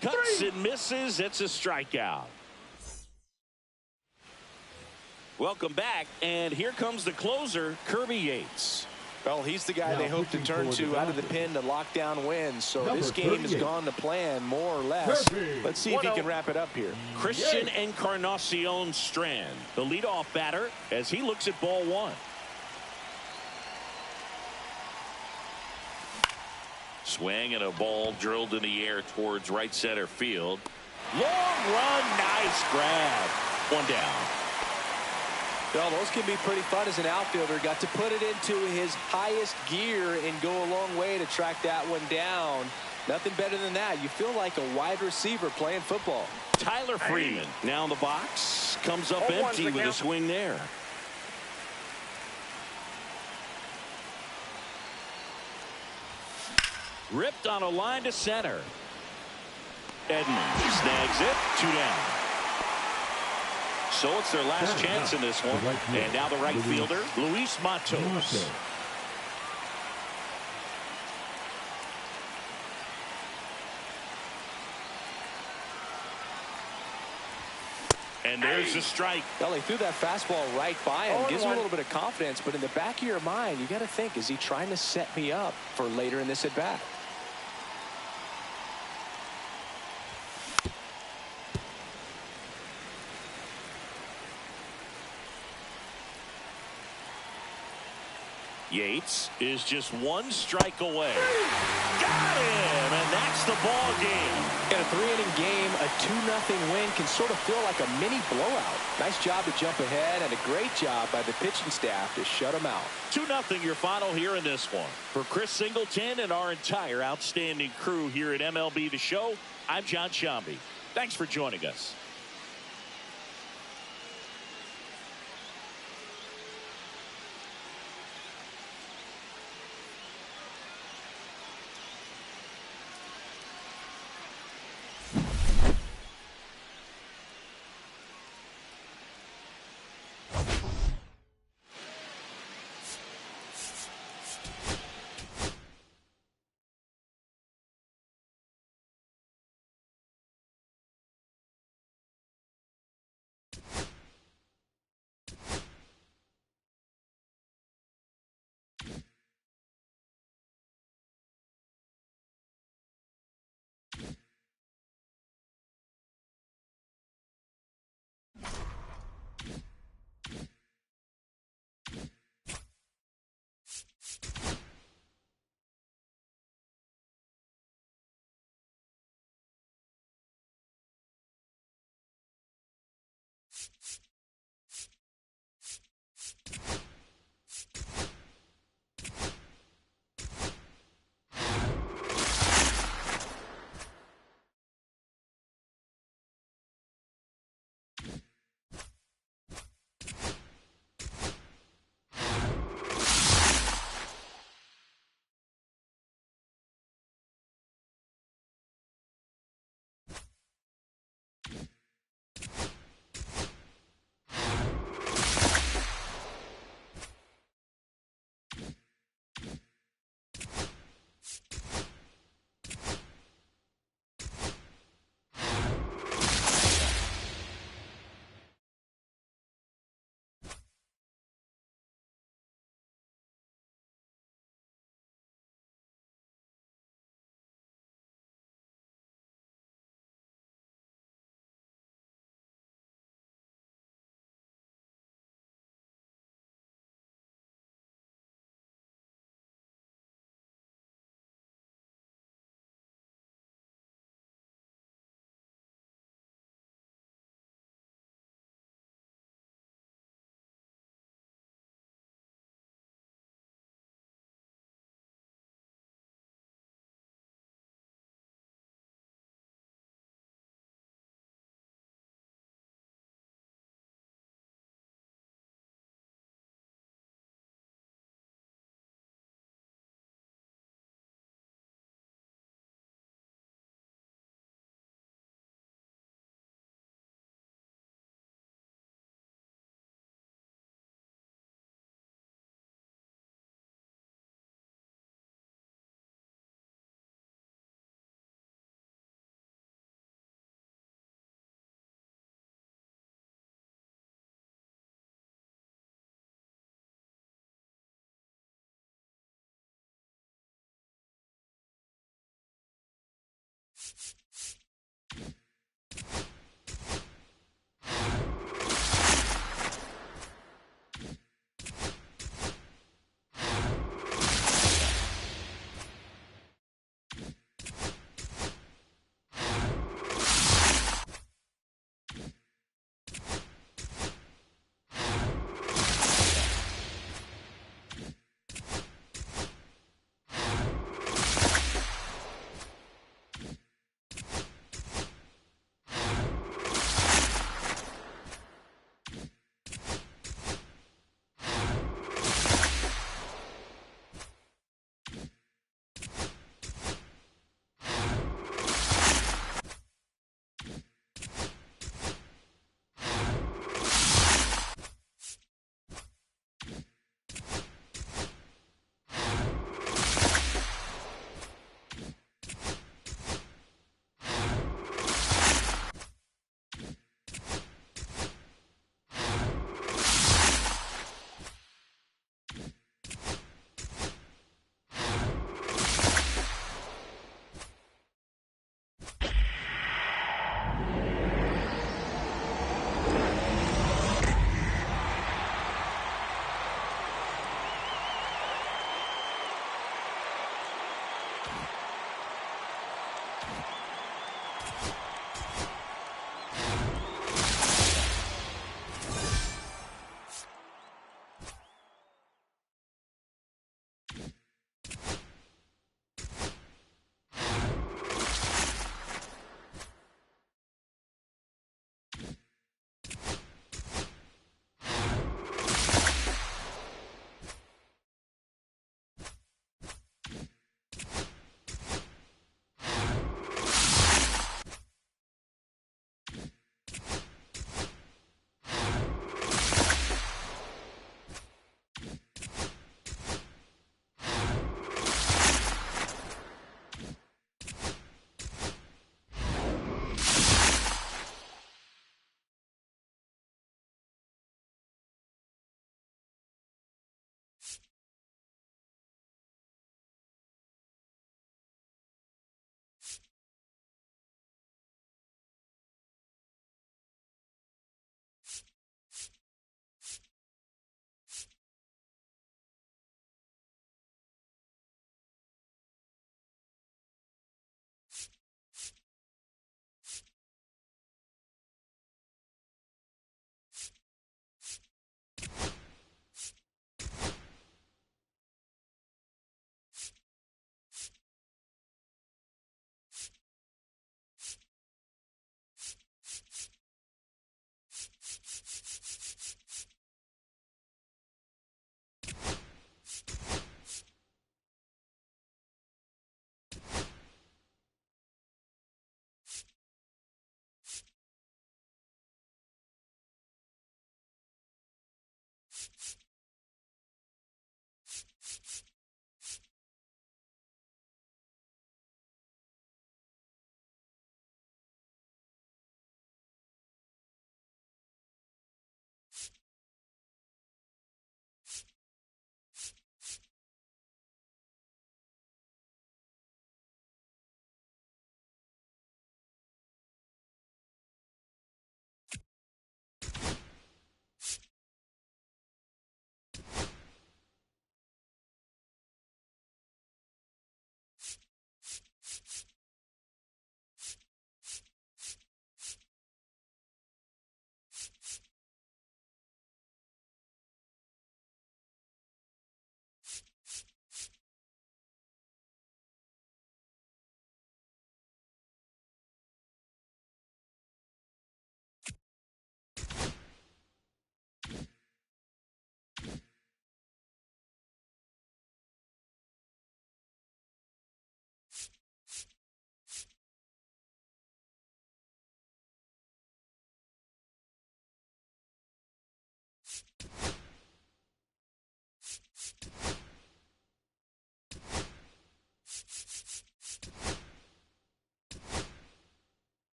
Cuts and misses. It's a strikeout. Welcome back, and here comes the closer, Kirby Yates. Well, he's the guy they hope to turn to out of the pen to lock down wins. So this game has gone to plan, more or less. Let's see if he can wrap it up here. Christian Encarnacion Strand, the leadoff batter, as he looks at ball one. Swing and a ball drilled in the air towards right center field. Long run, nice grab. One down. Well, those can be pretty fun as an outfielder. Got to put it into his highest gear and go a long way to track that one down. Nothing better than that. You feel like a wide receiver playing football. Tyler Freeman now in the box. Comes up empty with a swing there. Ripped on a line to center. Edman snags it. 2 down. So it's their last chance in this one. And now the right fielder, Luis Matos. And there's the strike. Well, he threw that fastball right by him. Gives him a little bit of confidence. But in the back of your mind, you got to think, is he trying to set me up for later in this at bat? Yates is just 1 strike away. Got him, and that's the ball game. In a 3-inning game, a 2-0 win can sort of feel like a mini blowout. Nice job to jump ahead, and a great job by the pitching staff to shut them out. 2-0 your final here in this one. For Chris Singleton and our entire outstanding crew here at MLB The Show, I'm John Shambi. Thanks for joining us.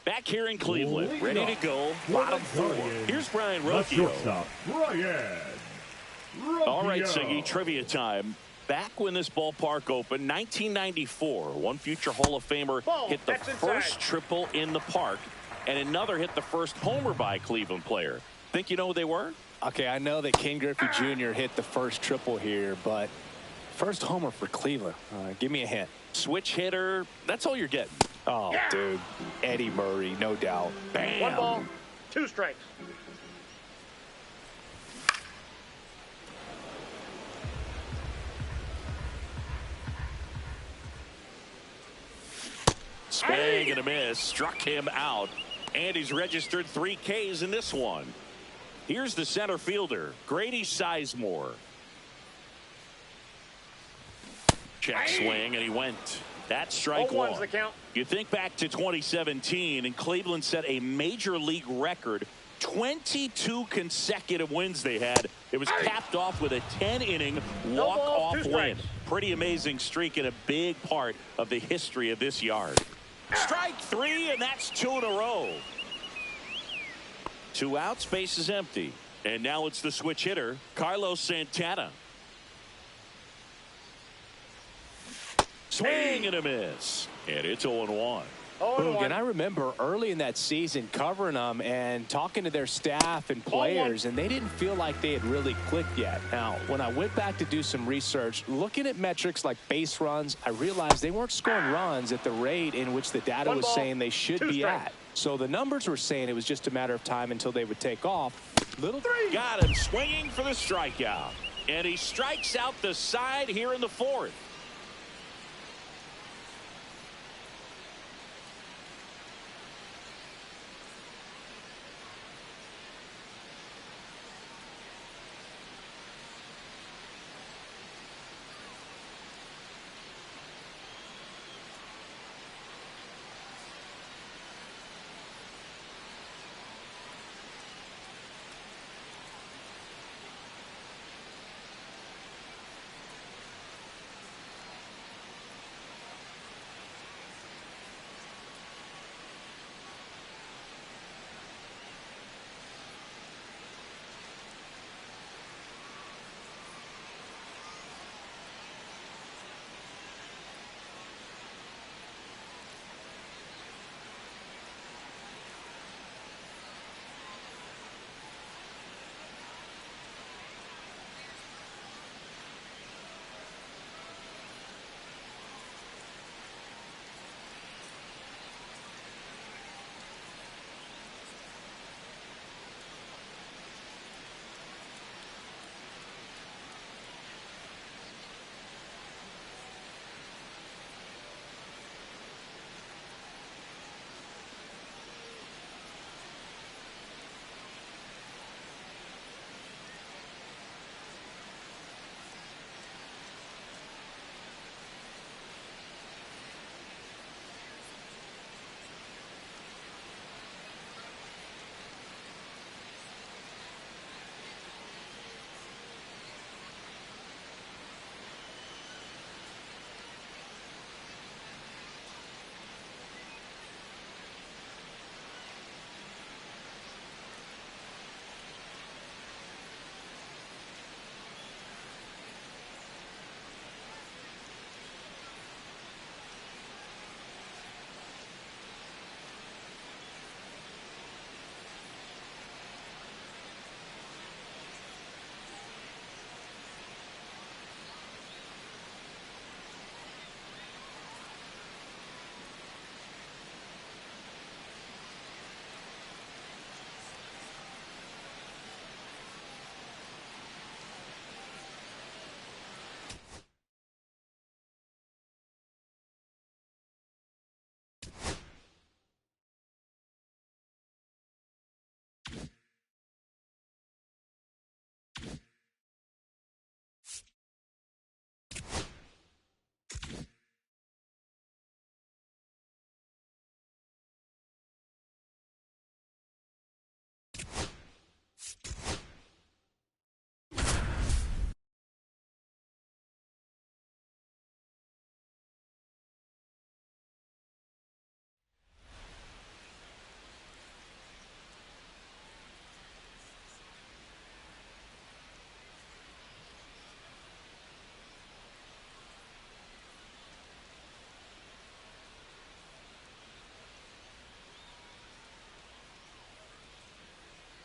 Back here in Cleveland, ready to go, For bottom the 4. Guardians, Here's Brian the Rocchio. shortstop, Brian Rocchio. All right, Siggy, trivia time. Back when this ballpark opened, 1994, one future Hall of Famer Ball, hit the that's first inside. triple in the park, and another hit the first homer by a Cleveland player. Think you know who they were? Okay, I know that Ken Griffey Jr. hit the first triple here, but first homer for Cleveland. Give me a hint. Switch hitter. That's all you're getting. Oh, dude. Eddie Murray, no doubt. Bam. 1 ball, 2 strikes. Swing and a miss. Struck him out. And he's registered 3 Ks in this one. Here's the center fielder, Grady Sizemore. Check swing, and he went. That's strike 0-1's one. the count. You think back to 2017, and Cleveland set a major league record. 22 consecutive wins they had. It was capped off with a 10-inning walk-off 2 win. strikes. Pretty amazing streak and a big part of the history of this yard. Strike 3, and that's 2 in a row. 2 outs, base is empty. And now it's the switch hitter, Carlos Santana. Swing and a miss. And it's 0-1. Boog, and I remember early in that season covering them and talking to their staff and players, and they didn't feel like they had really clicked yet. Now, when I went back to do some research, looking at metrics like base runs, I realized they weren't scoring runs at the rate in which the data was saying they should be at. So the numbers were saying it was just a matter of time until they would take off. Got him swinging for the strikeout. And he strikes out the side here in the 4th.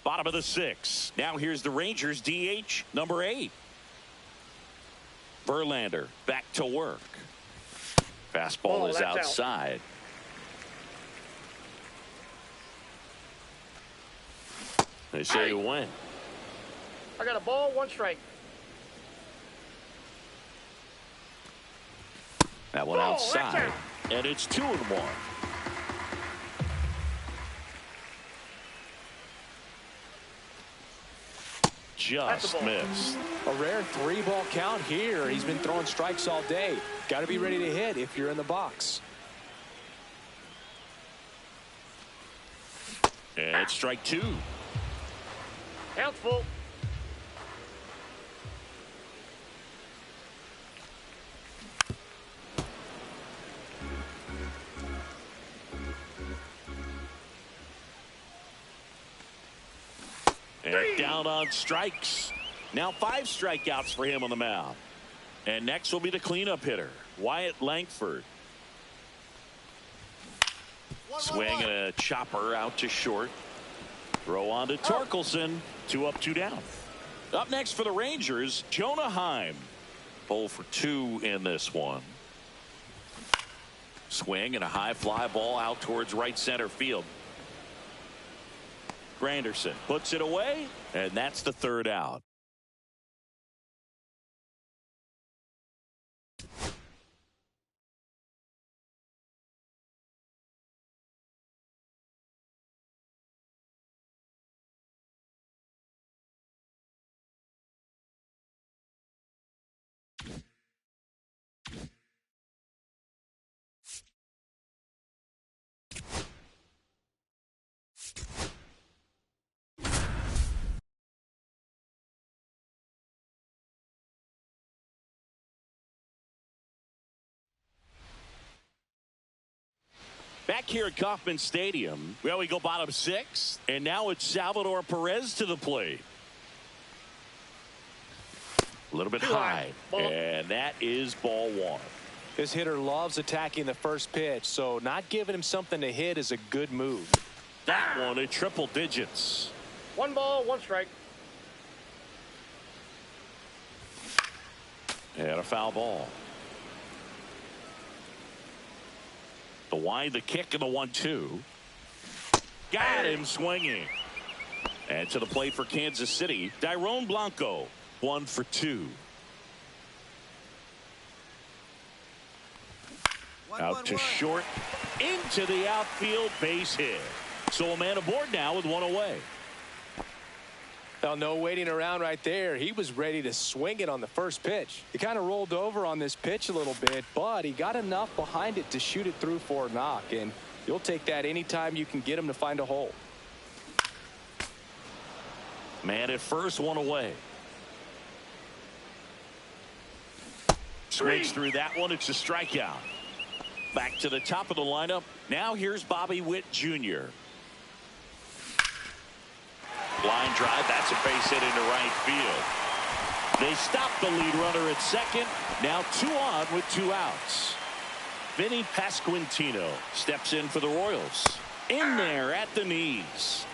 Bottom of the 6th. Now here's the Rangers DH number 8. Verlander back to work. Fastball is outside. They say you win. I got a ball, 1 strike. That one outside. And it's 2-1. Just missed. A rare 3-ball count here. He's been throwing strikes all day. Got to be ready to hit if you're in the box. And it's strike 2. Count's full. And down on strikes. Now 5 strikeouts for him on the mound. And next will be the cleanup hitter, Wyatt Langford. Swing and a chopper out to short. Throw on to Torkelson. 2 up, 2 down. Up next for the Rangers, Jonah Heim. 0 for 2 in this one. Swing and a high fly ball out towards right center field. Granderson puts it away, and that's the 3rd out. Back here at Kauffman Stadium, well, we go bottom 6, and now it's Salvador Perez to the plate. A little bit high, and that is ball 1. This hitter loves attacking the first pitch, so not giving him something to hit is a good move. That one in triple digits. 1 ball, 1 strike. And a foul ball. The wind, the kick, and the 1-2. Got him swinging. And to the plate for Kansas City, Dairon Blanco. 1 for 2. Out to short, into the outfield, base hit. So a man aboard now with 1 away. Well, no waiting around right there. He was ready to swing it on the first pitch. He kind of rolled over on this pitch a little bit, but he got enough behind it to shoot it through for a knock, and you'll take that anytime you can get him to find a hole. Man at first, 1 away. Swings through that one. It's a strikeout. Back to the top of the lineup. Now here's Bobby Witt Jr. Line drive. That's a base hit into right field. They stop the lead runner at second. Now 2 on with 2 outs. Vinny Pasquantino steps in for the Royals. In there at the knees.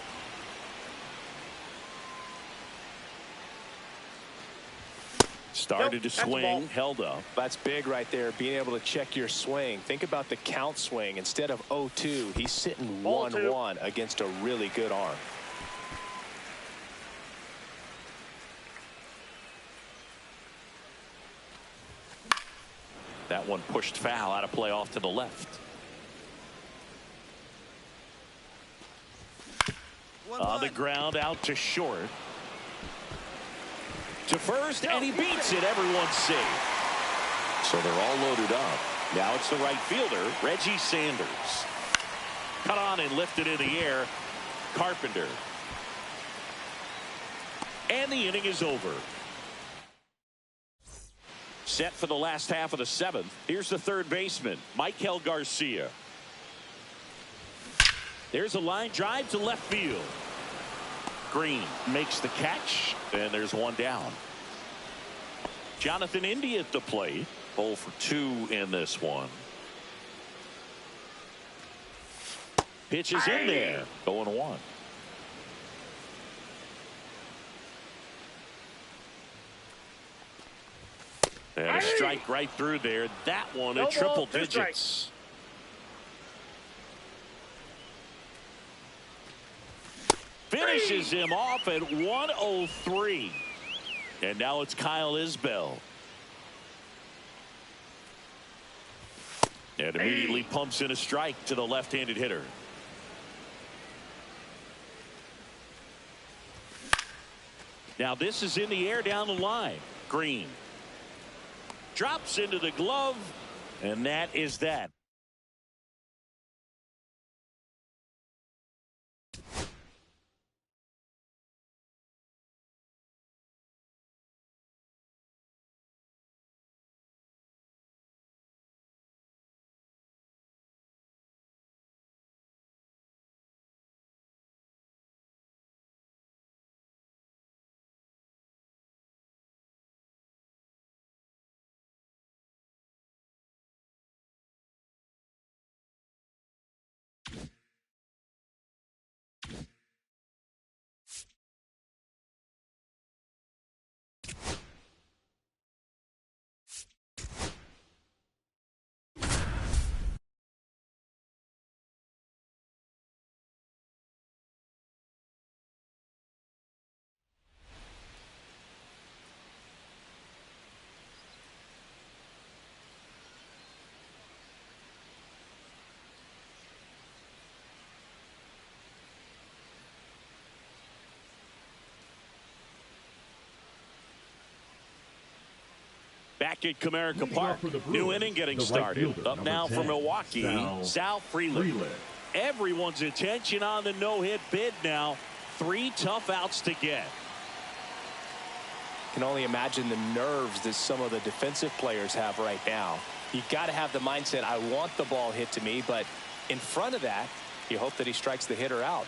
Started to swing, held up. That's big right there, being able to check your swing. Think about the count swing. Instead of 0-2, he's sitting 1-1 against a really good arm. That one pushed foul, out of play off to the left. On the ground, out to short. To first, and he beats it. Everyone's safe. So they're all loaded up. Now it's the right fielder, Reggie Sanders. Cut on and lifted in the air. Carpenter. And the inning is over. Set for the last half of the 7th. Here's the third baseman, Michael Garcia. There's a line drive to left field. Green makes the catch, and there's 1 down. Jonathan India at the plate. 0 for 2 in this one. Pitch is in there. 0-1. And a strike right through there. That one No at triple ball, 2 digits. Finishes him off at 103. And now it's Kyle Isbell. And immediately pumps in a strike to the left-handed hitter. Now this is in the air down the line. Green drops into the glove, and that is that. Back at Comerica Park, new inning getting started. Up now for Milwaukee, Sal Freeland. Everyone's attention on the no-hit bid now. 3 tough outs to get. Can only imagine the nerves that some of the defensive players have right now. You got to have the mindset, I want the ball hit to me, but in front of that, you hope that he strikes the hitter out.